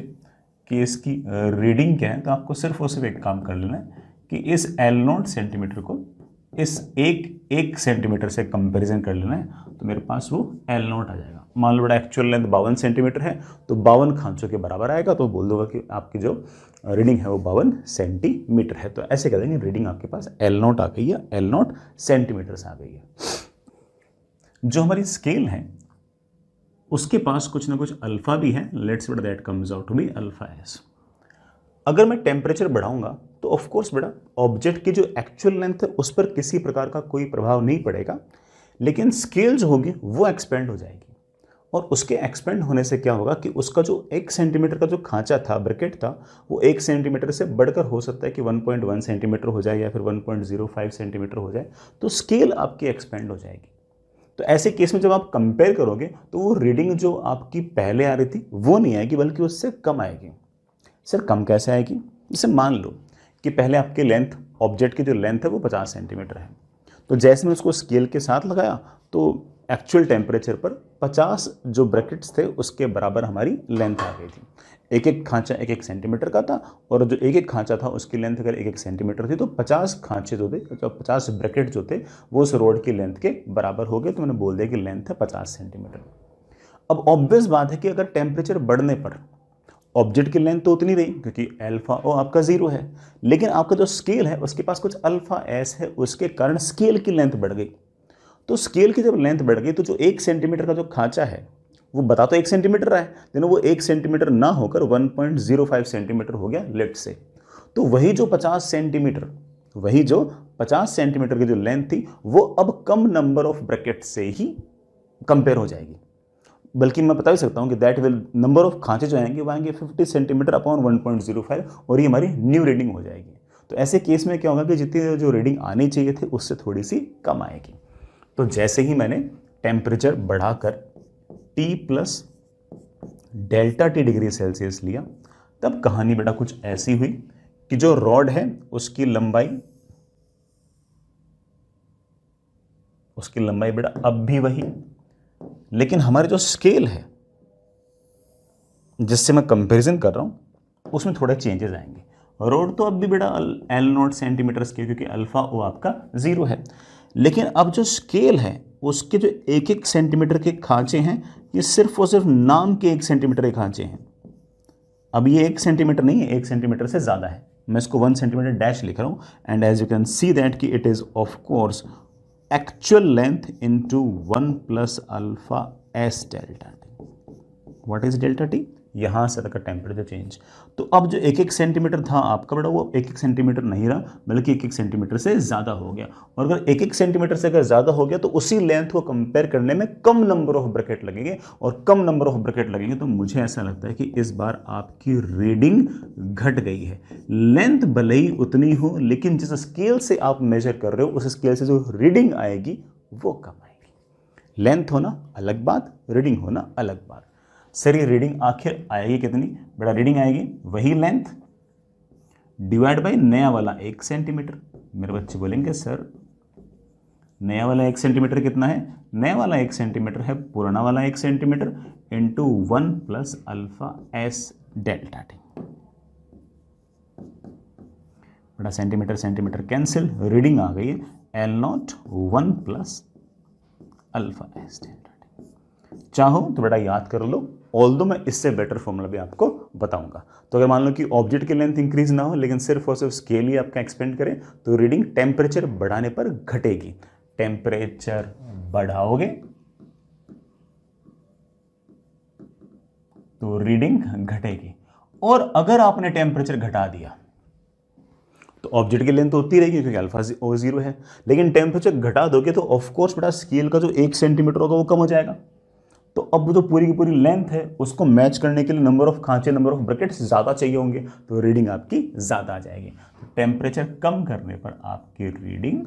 कि इसकी रीडिंग क्या है, तो आपको सिर्फ और सिर्फ एक काम कर लेना है कि इस L0 सेंटीमीटर को इस एक सेंटीमीटर से कंपैरिजन कर लेना है, तो मेरे पास वो L0 आ जाएगा। मान लो बड़ा एक्चुअल लेंथ 52 सेंटीमीटर है, तो 52 खांचों के बराबर आएगा, तो बोल दूंगा कि आपकी जो रीडिंग है वो 52 सेंटीमीटर है। तो ऐसे कह देंगे रीडिंग आपके पास L0 आ गई है, L0 सेंटीमीटर से आ गई है। जो हमारी स्केल है उसके पास कुछ ना कुछ अल्फा भी है, लेट्स बेटा that comes out to be alpha S. अगर मैं टेम्परेचर बढ़ाऊंगा तो ऑफ कोर्स बेटा ऑब्जेक्ट की जो एक्चुअल लेंथ है उस पर किसी प्रकार का कोई प्रभाव नहीं पड़ेगा, लेकिन स्केल जो होगी वो एक्सपेंड हो जाएगी। और उसके एक्सपेंड होने से क्या होगा कि उसका जो 1 सेंटीमीटर का जो खांचा था, ब्रैकेट था, वो 1 सेंटीमीटर से बढ़कर हो सकता है कि 1.1 सेंटीमीटर हो जाए या फिर 1.05 सेंटीमीटर हो जाए, तो स्केल आपकी एक्सपेंड हो जाएगी। तो ऐसे केस में जब आप कंपेयर करोगे तो वो रीडिंग जो आपकी पहले आ रही थी वो नहीं आएगी, बल्कि उससे कम आएगी। सर कम कैसे आएगी? जैसे मान लो कि पहले आपकी लेंथ, ऑब्जेक्ट की जो लेंथ है वो 50 सेंटीमीटर है, तो जैसे मैं उसको स्केल के साथ लगाया तो एक्चुअल टेम्परेचर पर 50 जो ब्रैकेट्स थे उसके बराबर हमारी लेंथ आ गई थी। एक एक खांचा 1-1 सेंटीमीटर का था और जो एक एक खांचा था उसकी लेंथ अगर 1-1 सेंटीमीटर थी तो 50 खांचे जो थे, तो 50 ब्रैकेट जो थे वो उस रोड की लेंथ के बराबर हो गए। तो मैंने बोल दिया कि लेंथ है 50 सेंटीमीटर। अब ऑब्वियस बात है कि अगर टेम्परेचर बढ़ने पर ऑब्जेक्ट की लेंथ तो उतनी रही क्योंकि अल्फा ओ आपका 0 है, लेकिन आपका जो स्केल है उसके पास कुछ अल्फा एस है, उसके कारण स्केल की लेंथ बढ़ गई। तो स्केल की जब लेंथ बढ़ गई तो जो 1 सेंटीमीटर का जो खांचा है वो बता तो 1 सेंटीमीटर रहा है, लेकिन वो 1 सेंटीमीटर ना होकर 1.05 सेंटीमीटर हो गया लेट से। तो वही जो 50 सेंटीमीटर की जो लेंथ थी वो अब कम नंबर ऑफ ब्रैकेट से ही कंपेयर हो जाएगी। बल्कि मैं बता भी सकता हूँ कि दैट विल नंबर ऑफ खांचे जो आएंगे वो आएंगे 50 सेंटीमीटर अपॉन 1.05 और ये हमारी न्यू रीडिंग हो जाएगी। तो ऐसे केस में क्या होगा कि जितनी जो रीडिंग आनी चाहिए थी उससे थोड़ी सी कम आएगी। तो जैसे ही मैंने टेम्परेचर बढ़ाकर T plus delta T degree Celsius लिया तब कहानी बेटा कुछ ऐसी हुई कि जो रॉड है उसकी लंबाई बेटा अब भी वही, लेकिन हमारे जो स्केल है जिससे मैं कंपैरिजन कर रहा हूं उसमें थोड़े चेंजेस आएंगे। रोड तो अब भी बेटा L0 सेंटीमीटर स्केल क्योंकि अल्फा ओ आपका 0 है, लेकिन अब जो स्केल है उसके जो 1-1 सेंटीमीटर के खांचे हैं ये सिर्फ और सिर्फ नाम के 1 सेंटीमीटर के खांचे हैं। अब ये 1 सेंटीमीटर नहीं है, 1 सेंटीमीटर से ज़्यादा है। मैं इसको 1 सेंटीमीटर डैश लिख रहा हूँ and as you can see that कि it is of course actual length into 1 plus alpha S delta T. What is delta T? यहाँ से तक का टेम्परेचर चेंज। तो अब जो 1-1 सेंटीमीटर था आपका बेटा वो 1-1 सेंटीमीटर नहीं रहा बल्कि 1-1 सेंटीमीटर से ज़्यादा हो गया। और अगर 1-1 सेंटीमीटर से अगर ज़्यादा हो गया तो उसी लेंथ को कंपेयर करने में कम नंबर ऑफ ब्रैकेट लगेंगे और कम नंबर ऑफ ब्रैकेट लगेंगे तो मुझे ऐसा लगता है कि इस बार आपकी रीडिंग घट गई है। लेंथ भले ही उतनी हो लेकिन जिस स्केल से आप मेजर कर रहे हो उस स्केल से जो रीडिंग आएगी वो कम आएगी। लेंथ होना अलग बात, रीडिंग होना अलग बात। सर ये रीडिंग आखिर आएगी कितनी? बड़ा रीडिंग आएगी वही लेंथ डिवाइड बाई नया वाला 1 सेंटीमीटर। मेरे बच्चे बोलेंगे सर नया वाला 1 सेंटीमीटर कितना है? नया वाला 1 सेंटीमीटर है पुराना वाला 1 centimetre into 1 plus alpha S delta T. बड़ा सेंटीमीटर सेंटीमीटर कैंसिल, रीडिंग आ गई है L0 1 plus alpha S delta T. चाहो तो बेटा याद कर लो, ऑल्दो मैं इससे बेटर फॉर्मूला भी आपको बताऊंगा। तो अगर मान लो कि ऑब्जेक्ट की लेंथ इंक्रीज ना हो लेकिन सिर्फ और सिर्फ स्केल ही आपका एक्सपेंड करे तो रीडिंग टेम्परेचर बढ़ाने पर घटेगी। टेम्परेचर बढ़ाओगे तो रीडिंग घटेगी, और अगर आपने टेम्परेचर घटा दिया तो ऑब्जेक्ट की लेंथ तो होती रहेगी क्योंकि अल्फा ओ 0 है, लेकिन टेम्परेचर घटा दोगे तो ऑफकोर्स बेटा स्केल का जो 1 सेंटीमीटर होगा वो कम हो जाएगा। तो अब जो पूरी की पूरी लेंथ है उसको मैच करने के लिए नंबर ऑफ खांचे, नंबर ऑफ ब्रैकेट्स ज़्यादा चाहिए होंगे तो रीडिंग आपकी ज़्यादा आ जाएगी। तो टेम्परेचर कम करने पर आपकी रीडिंग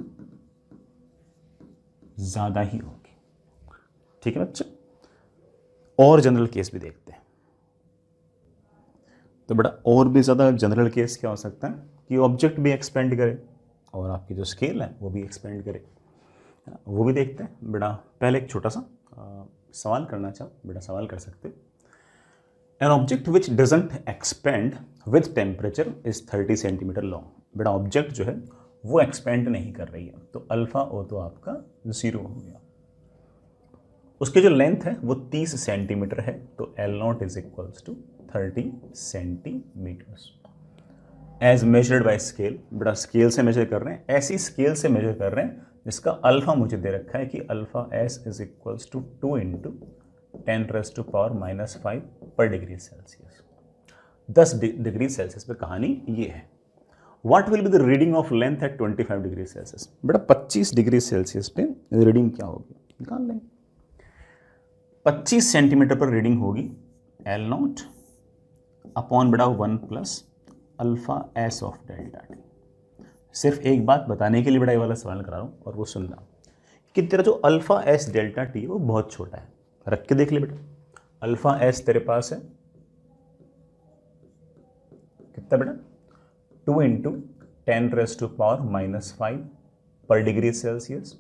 ज़्यादा ही होगी। ठीक है बच्चे, और जनरल केस भी देखते हैं। तो बेटा और भी ज़्यादा जनरल केस क्या हो सकता है कि ऑब्जेक्ट भी एक्सपेंड करे और आपकी जो स्केल है वो भी एक्सपेंड करे, वो भी देखते हैं। बेटा पहले एक छोटा सा सवाल करना चाहो, बेटा सवाल कर सकते। An object which doesn't expand with temperature is 30 centimetre long. बेटा ऑब्जेक्ट जो है वो एक्सपेंड नहीं कर रही है तो अल्फा ओ तो आपका 0 हो गया। उसकी जो लेंथ है वो 30 सेंटीमीटर है तो L0 is equals to 30 centimetres as measured by scale. बेटा स्केल से मेजर कर रहे हैं, ऐसी स्केल से मेजर कर रहे हैं जिसका अल्फा मुझे दे रखा है कि alpha S is equals to 2 into 10⁻⁻5 पर डिग्री सेल्सियस। 10 डिग्री सेल्सियस पे कहानी ये है। What will be the reading of length at 25 degree Celsius. बेटा 25 डिग्री सेल्सियस पे रीडिंग क्या होगी निकाल लें। 25 सेंटीमीटर पर रीडिंग होगी L0 अपॉन बेटा 1 plus alpha S of delta T. सिर्फ एक बात बताने के लिए बेटा ये वाला सवाल करा रहा हूँ और वो सुनना कि तेरा जो अल्फा एस डेल्टा टी वो बहुत छोटा है। रख के देख ले बेटा, अल्फा एस तेरे पास है कितना बेटा 2 इंटू 10⁻⁻5 पर degree Celsius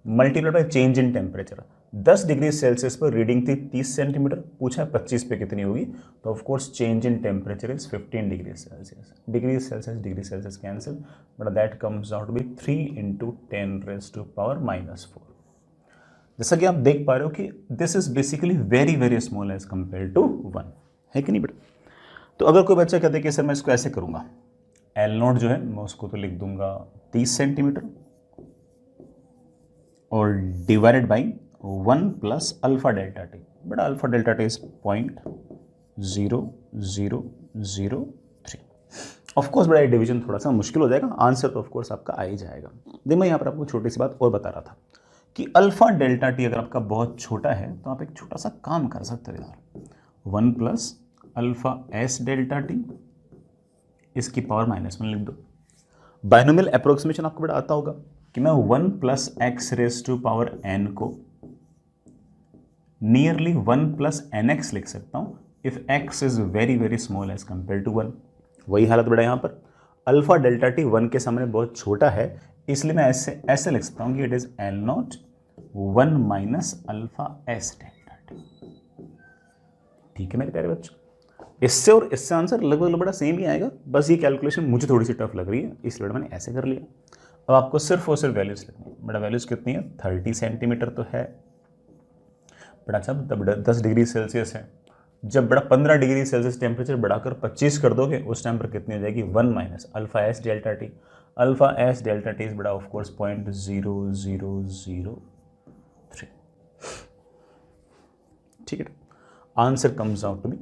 multiplied by change in temperature. 10 degree Celsius पर रीडिंग थी 30 सेंटीमीटर, पूछा है 25 पे कितनी होगी, तो of course change in temperature is 15 degree Celsius. Degree Celsius cancel, but that comes out to be 3 × 10⁻⁻⁴। जैसा कि आप देख पा रहे हो कि this is basically very very small as compare to 1, है कि नहीं बेटा। तो अगर कोई बच्चा कहते कि सर मैं इसको ऐसे करूंगा, L0 जो है मैं उसको तो लिख दूंगा 30 सेंटीमीटर और divided by 1 + alpha delta T. बड़ा alpha delta T is 0.0003। Of course बड़ा डिवीजन थोड़ा सा मुश्किल हो जाएगा, आंसर तो ऑफकोर्स आपका आ ही जाएगा। देखिए मैं यहाँ पर आपको छोटी सी बात और बता रहा था कि अल्फा डेल्टा टी अगर आपका बहुत छोटा है तो आप एक छोटा सा काम कर सकते हो यार, 1 + अल्फा एस डेल्टा टी इसकी पावर -1 लिख दो। बाइनोमियल अप्रोक्सीमेशन आपको बड़ा आता होगा कि मैं 1 + x⁻n को नियरली 1 + nx लिख सकता हूं if x is very very small as compare to 1। वही हालत बड़ा यहां पर अल्फा डेल्टा टी 1 के सामने बहुत छोटा है, इसलिए मैं ऐसे लिख सकता हूं कि it is L0 1 - alpha S delta T. ठीक है मेरे प्यारे बच्चों, इससे और इससे आंसर लगभग बड़ा सेम ही आएगा, बस ये कैलकुलेशन मुझे थोड़ी सी टफ लग रही है इसलिए मैंने ऐसे कर लिया। अब आपको सिर्फ और सिर्फ वैल्यूज लिखनी है। बड़ा वैल्यूज कितनी है, 30 सेंटीमीटर तो है बड़ा, अच्छा तब 10 डिग्री सेल्सियस है। जब बड़ा 15 डिग्री सेल्सियस टेम्परेचर बढ़ाकर 25 कर दोगे उस टाइम पर कितनी हो जाएगी, 1 - alpha S delta T. Alpha S delta T is बड़ा ऑफकोर्स 0.0003। ठीक है, answer comes out to be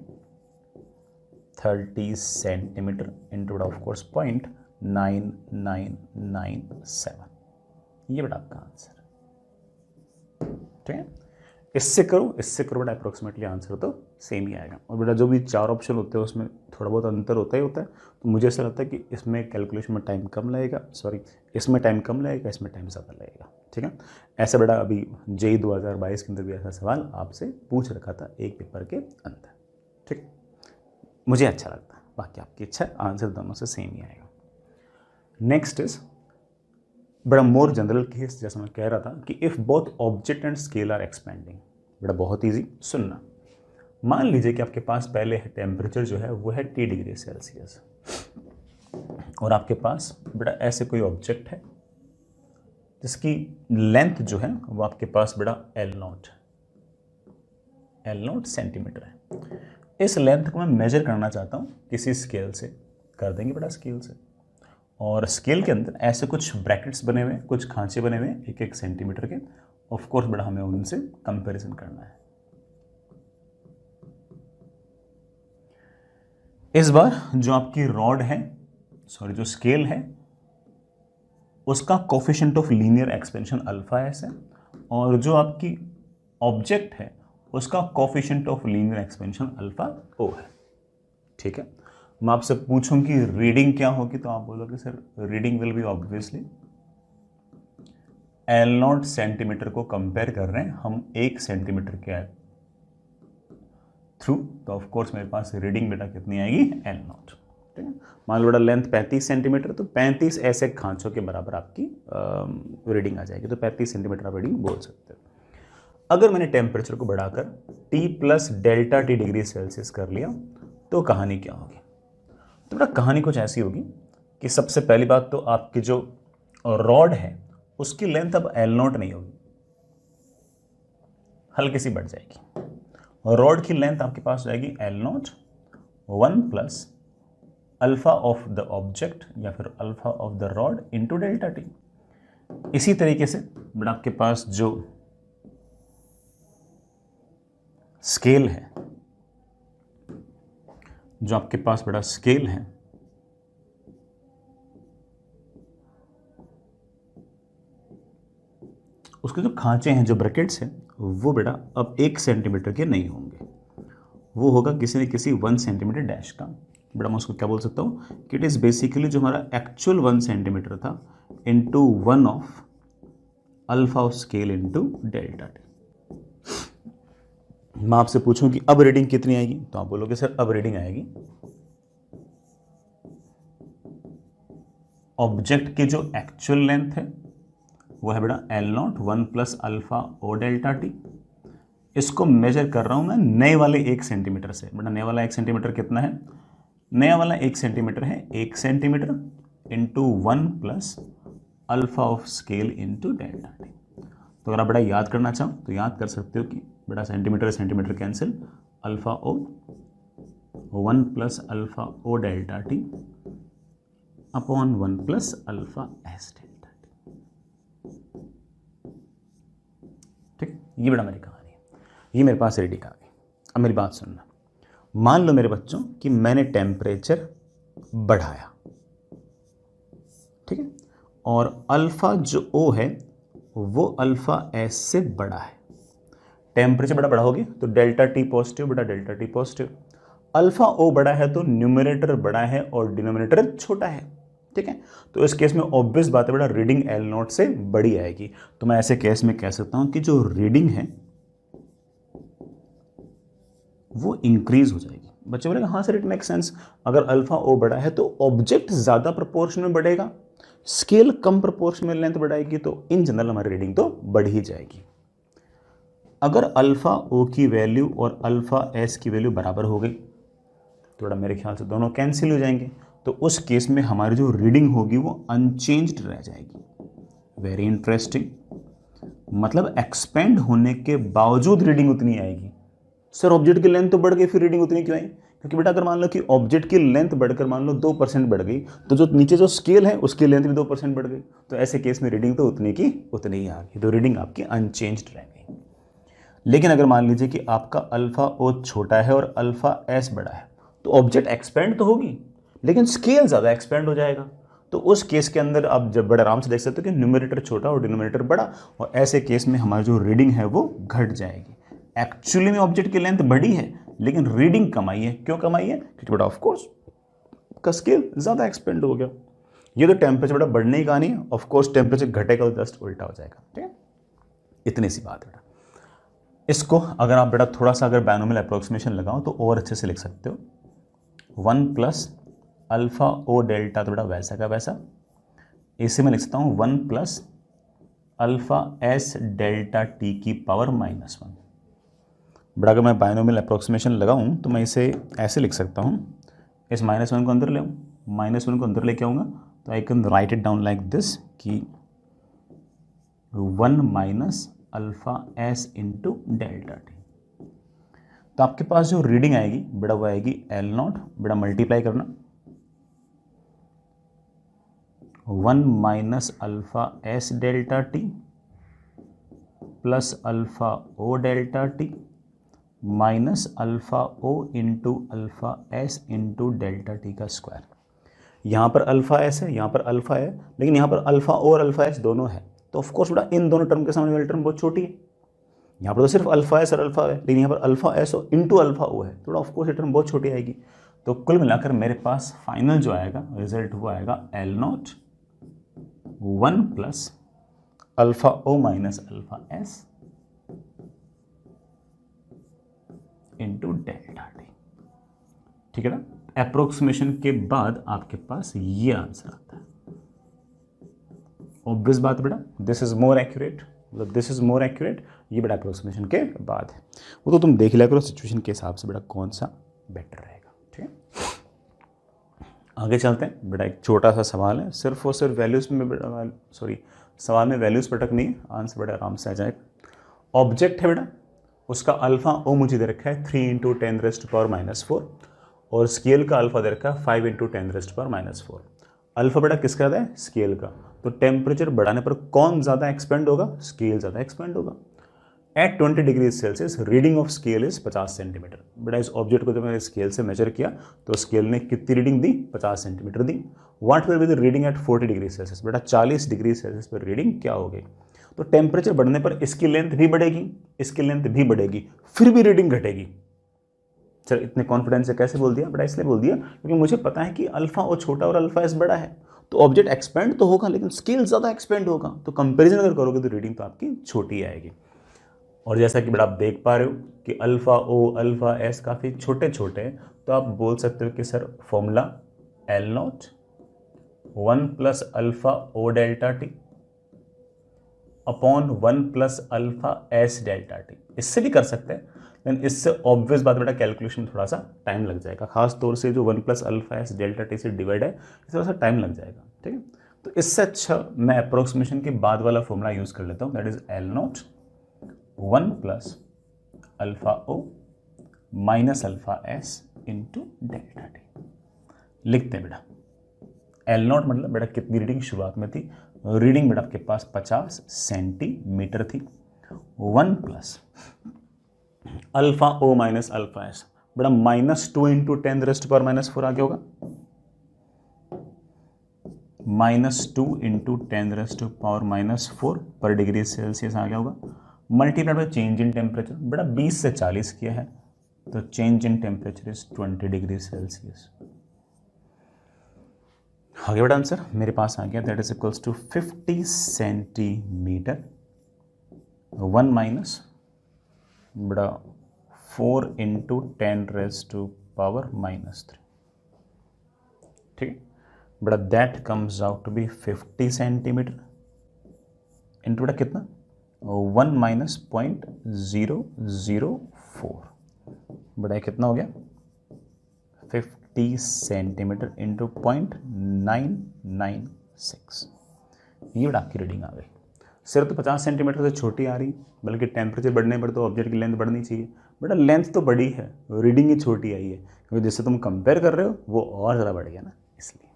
30 centimetre into of course 0.9997। ये बेटा आपका आंसर, ठीक है। इससे करो बेटा अप्रोक्सीमेटली आंसर तो सेम ही आएगा। और बेटा जो भी 4 ऑप्शन होते हैं उसमें थोड़ा बहुत अंतर होता ही होता है, तो मुझे ऐसा लगता है कि इसमें कैलकुलेशन में टाइम कम लगेगा, इसमें टाइम कम लगेगा, इसमें टाइम ज़्यादा लगेगा। ठीक है, ऐसा बेटा अभी जेईई 2022 के अंदर भी ऐसा सवाल आपसे पूछ रखा था एक पेपर के अंदर। ठीक, मुझे अच्छा लगता है, बाकी आपकी इच्छा, आंसर दोनों से सेम ही आएगा। नेक्स्ट इज बड़ा मोर जनरल केस, जैसा मैं कह रहा था कि if both object and scale are expanding. बड़ा बहुत इजी, सुनना। मान लीजिए कि आपके पास पहले टेम्परेचर जो है वो है T डिग्री सेल्सियस और आपके पास बड़ा ऐसे कोई ऑब्जेक्ट है जिसकी लेंथ जो है वो आपके पास बड़ा L0 सेंटीमीटर है। इस लेंथ को मैं मेजर करना चाहता हूँ किसी स्केल से, कर देंगे बड़ा स्केल से, और स्केल के अंदर ऐसे कुछ ब्रैकेट्स बने हुए, कुछ खांचे बने हुए 1-1 सेंटीमीटर के। ऑफ कोर्स बड़ा हमें उनसे कंपैरिजन करना है। इस बार जो आपकी रॉड है, जो स्केल है, उसका coefficient of linear expansion alpha S है, और जो आपकी ऑब्जेक्ट है उसका coefficient of linear expansion alpha O है। ठीक है, मैं आपसे पूछूं कि रीडिंग क्या होगी, तो आप बोलोगे sir reading will be obviously L0 centimetre को कंपेयर कर रहे हैं हम 1 सेंटीमीटर के थ्रू, तो ऑफ कोर्स मेरे पास रीडिंग बेटा कितनी आएगी, L0। ठीक है, मान लो बेटा लेंथ 35 सेंटीमीटर, तो 35 ऐसे खांचों के बराबर आपकी रीडिंग आ जाएगी, तो 35 सेंटीमीटर आप रीडिंग बोल सकते हो। अगर मैंने टेम्परेचर को बढ़ाकर T + delta T degree Celsius कर लिया तो कहानी क्या होगी। तो बेटा कहानी कुछ ऐसी होगी कि सबसे पहली बात तो आपकी जो रॉड है उसकी लेंथ अब L0 नहीं होगी, हल्की सी बढ़ जाएगी। रॉड की लेंथ आपके पास जाएगी L0 1 + alpha of the object या फिर alpha of the rod into delta T. इसी तरीके से बेटा आपके पास जो स्केल है, जो आपके पास बड़ा स्केल है, उसके जो खांचे हैं, जो ब्रैकेट्स हैं, वो बेटा अब 1 सेंटीमीटर के नहीं होंगे, वो होगा किसी न किसी 1 सेंटीमीटर डैश का। बेटा मैं उसको क्या बोल सकता हूँ कि इट इज़ बेसिकली जो हमारा एक्चुअल 1 सेंटीमीटर था into 1 of alpha of scale into delta T. मैं आपसे पूछूं कि अब रीडिंग कितनी आएगी, तो आप बोलोगे सर अब रीडिंग आएगी ऑब्जेक्ट की जो एक्चुअल लेंथ है वो है बेटा L not 1 plus alpha O delta T. इसको मेजर कर रहा हूँ मैं नए वाले 1 सेंटीमीटर से। बेटा नए वाला 1 सेंटीमीटर कितना है? नया वाला 1 सेंटीमीटर है 1 centimetre into 1 plus alpha of scale into delta T. तो अगर आप बेटा याद करना चाहो तो याद कर सकते हो कि बेटा centimetre centimetre cancel, alpha O 1 plus alpha O delta T upon 1 plus alpha S delta T. ठीक, ये बेटा मेरी कहानी है, ये मेरे पास रेडी आ गई। अब मेरी बात सुनना, मान लो मेरे बच्चों कि मैंने टेम्परेचर बढ़ाया, ठीक है, और अल्फा जो ओ है वो अल्फा एस से बड़ा है। टेम्परेचर बड़ा बढ़ाओगे तो डेल्टा टी पॉजिटिव, बेटा डेल्टा टी पॉजिटिव। अल्फा ओ बड़ा है तो न्यूमरेटर बड़ा है और डिनोमिनेटर छोटा है, ठीक है। तो इस केस में ऑब्वियस बात है बेटा रीडिंग एल नॉट से बड़ी आएगी। तो मैं ऐसे केस में कह सकता हूं कि जो रीडिंग है वो इंक्रीज हो जाएगी। बच्चे बोलेगा हाँ सर इट मेक सेंस, अगर अल्फा ओ बड़ा है तो ऑब्जेक्ट ज्यादा प्रोपोर्शन में बढ़ेगा, स्केल कम प्रोपोर्शन में लेंथ बढ़ाएगी, तो इन जनरल हमारी रीडिंग तो बढ़ ही जाएगी। अगर अल्फा ओ की वैल्यू और अल्फा एस की वैल्यू बराबर हो गई तो बड़ा मेरे ख्याल से दोनों कैंसिल हो जाएंगे, तो उस केस में हमारी जो रीडिंग होगी वो अनचेंज्ड रह जाएगी। वेरी इंटरेस्टिंग, मतलब एक्सपेंड होने के बावजूद रीडिंग उतनी आएगी। सर ऑब्जेक्ट की लेंथ तो बढ़ गई, फिर रीडिंग उतनी क्यों आई? क्योंकि बेटा अगर मान लो कि ऑब्जेक्ट की लेंथ बढ़कर मान लो 2% बढ़ गई, तो जो नीचे जो स्केल है उसकी लेंथ भी 2% बढ़ गई, तो ऐसे केस में रीडिंग तो उतनी की उतनी ही आ गई, तो रीडिंग आपकी अनचेंज्ड रह गई। लेकिन अगर मान लीजिए कि आपका अल्फा ओ छोटा है और अल्फा एस बड़ा है, तो ऑब्जेक्ट एक्सपेंड तो होगी लेकिन स्केल ज़्यादा एक्सपेंड हो जाएगा। तो उस केस के अंदर आप जब बड़े आराम से देख सकते हो कि न्यूमरेटर छोटा और डिनोमिनेटर बड़ा, और ऐसे केस में हमारी जो रीडिंग है वो घट जाएगी। एक्चुअली में ऑब्जेक्ट की लेंथ बढ़ी है लेकिन रीडिंग कम आई है। क्यों कम आई है? क्योंकि बेटा ऑफ कोर्स का स्केल ज़्यादा एक्सपेंड हो गया। ये तो टेम्परेचर बेटा बढ़ने की कहानी है, ऑफ कोर्स टेम्परेचर घटेगा तो जस्ट उल्टा हो जाएगा, ठीक है। इतनी सी बात है बेटा। इसको अगर आप बेटा थोड़ा सा अगर बायनोमियल अप्रोक्सीमेशन लगाओ तो और अच्छे से लिख सकते हो। 1 प्लस अल्फा ओ डेल्टा, तो बेटा वैसा का वैसा, इसे मैं लिख सकता हूँ 1 plus alpha S delta T की पावर -1। बड़ा अगर मैं बायनोमियल अप्रोक्सीमेशन लगाऊं तो मैं इसे ऐसे लिख सकता हूं, इस -1 को अंदर ले आऊँ, -1 को अंदर लेके आऊँगा तो I can write it down like this कि 1 minus alpha S into delta T. तो आपके पास जो रीडिंग आएगी बेटा वो आएगी एल नॉट, बेटा मल्टीप्लाई करना 1 minus alpha S delta T plus alpha O delta T minus alpha O into alpha S into delta T का स्क्वायर। यहाँ पर अल्फा एस है, यहाँ पर अल्फा है, लेकिन यहाँ पर अल्फा ओ और अल्फा एस दोनों है, तो ऑफकोर्स बेटा इन दोनों टर्म के सामने वाली टर्म बहुत छोटी है। यहाँ पर तो सिर्फ अल्फा एस और अल्फा है, लेकिन यहाँ पर अल्फा एस और इंटू अल्फा ओ है, तो ऑफकोर्स ये टर्म बहुत छोटी आएगी। तो कुल मिलाकर मेरे पास फाइनल जो आएगा रिजल्ट वो आएगा L not 1 plus alpha O minus alpha S into delta T, ठीक है ना। अप्रोक्सीमेशन के बाद आपके पास ये आंसर आता है। ऑब्वियस बात बेटा, दिस इज मोर एक्यूरेट, मतलब दिस इज मोर एक्यूरेट, ये बेटा अप्रोक्सीमेशन के बाद है। वो तो तुम देख लिया करो सिचुएशन के हिसाब से बेटा कौन सा बेटर रहेगा, ठीक है। आगे चलते हैं बेटा, एक छोटा सा सवाल है, सिर्फ और सिर्फ वैल्यूज में बेटा, सॉरी सवाल में वैल्यूज पटक नहीं है, आंसर बेटा आराम से आ जाएगा। ऑब्जेक्ट है बेटा, उसका अल्फा ओ मुझे दे रखा है 3 × 10⁻⁻⁴ और स्केल का अल्फा दे रखा है 5 × 10⁻⁻⁴। अल्फा बेटा किसका है? स्केल का। तो टेम्परेचर बढ़ाने पर कौन ज़्यादा एक्सपेंड होगा? स्केल ज़्यादा एक्सपेंड होगा। At 20 degree Celsius reading of scale is 50 centimetre. बेटा इस ऑब्जेक्ट को जब मैंने स्केल से मेजर किया तो स्केल ने कितनी रीडिंग दी? 50 सेंटीमीटर दी। What will be the reading at 40 degree Celsius? बेटा 40 डिग्री सेल्सियस पर रीडिंग क्या होगी? तो टेम्परेचर बढ़ने पर इसकी लेंथ भी बढ़ेगी, इसकी लेंथ भी बढ़ेगी, फिर भी रीडिंग घटेगी। चल इतने कॉन्फिडेंस से कैसे बोल दिया? बेटा इसलिए बोल दिया क्योंकि मुझे पता है कि अल्फा ओ छोटा और अल्फा एस बड़ा है, तो ऑब्जेक्ट एक्सपेंड तो होगा लेकिन स्केल ज़्यादा एक्सपेंड होगा, तो कंपेरिजन अगर करोगे तो रीडिंग तो आपकी छोटी आएगी। और जैसा कि बेटा आप देख पा रहे हो कि अल्फा ओ अल्फा एस काफ़ी छोटे छोटे हैं, तो आप बोल सकते हो कि sir formula L0 1 plus alpha O delta T upon 1 plus alpha S delta T. इससे भी कर सकते हैं, लेकिन इससे ऑब्वियस बात बेटा कैलकुलेशन में थोड़ा सा टाइम लग जाएगा, खास तौर से जो 1 plus alpha S delta T से डिवाइड है, थोड़ा सा टाइम लग जाएगा, ठीक है। तो इससे अच्छा मैं अप्रोक्सीमेशन के बाद वाला फॉर्मूला यूज कर लेता हूँ, that is L not 1 plus alpha O minus alpha S into delta T. लिखते हैं बेटा, एल नॉट मतलब बेटा कितनी रीडिंग शुरुआत में थी, रीडिंग बेटा आपके पास 50 सेंटीमीटर थी, 1 plus alpha O minus alpha S बेटा -2 इंटू 10⁻⁻⁴ आगे होगा, -2 इंटू 10⁻⁻⁴ पर डिग्री सेल्सियस आ गया होगा, multiplied by change in temperature बेटा 20 से 40 किया है, तो change in temperature is 20 degree Celsius. आगे बेटा आंसर मेरे पास आ गया, that is equals to 50 centimetre, 1 minus बेटा 4 इंटू 10⁻⁻�3, ठीक है बेटा, that comes out to be 50 centimetre into बेटा कितना 1 माइनस 0.004 बेटा कितना हो गया 50 सेंटीमीटर इंटू 0.996, ये बेटा आपकी रीडिंग आ गई। सिर्फ तो 50 सेंटीमीटर से छोटी आ रही, बल्कि टेम्परेचर बढ़ने पर तो ऑब्जेक्ट की लेंथ बढ़नी चाहिए, बेटा लेंथ तो बड़ी है, रीडिंग ही छोटी आई है, क्योंकि जिससे तुम कंपेयर कर रहे हो वो और ज़्यादा बढ़ गया ना, इसलिए,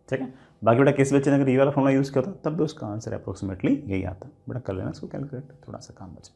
ठीक है। बाकी बेटा किसी बच्चे ने अगर ये वाला फॉर्मूला यूज़ किया था तब भी उसका आंसर अप्रोक्सीमेटली यही आता, बेटा कर लेना इसको कैलकुलेट, थोड़ा सा काम बचे।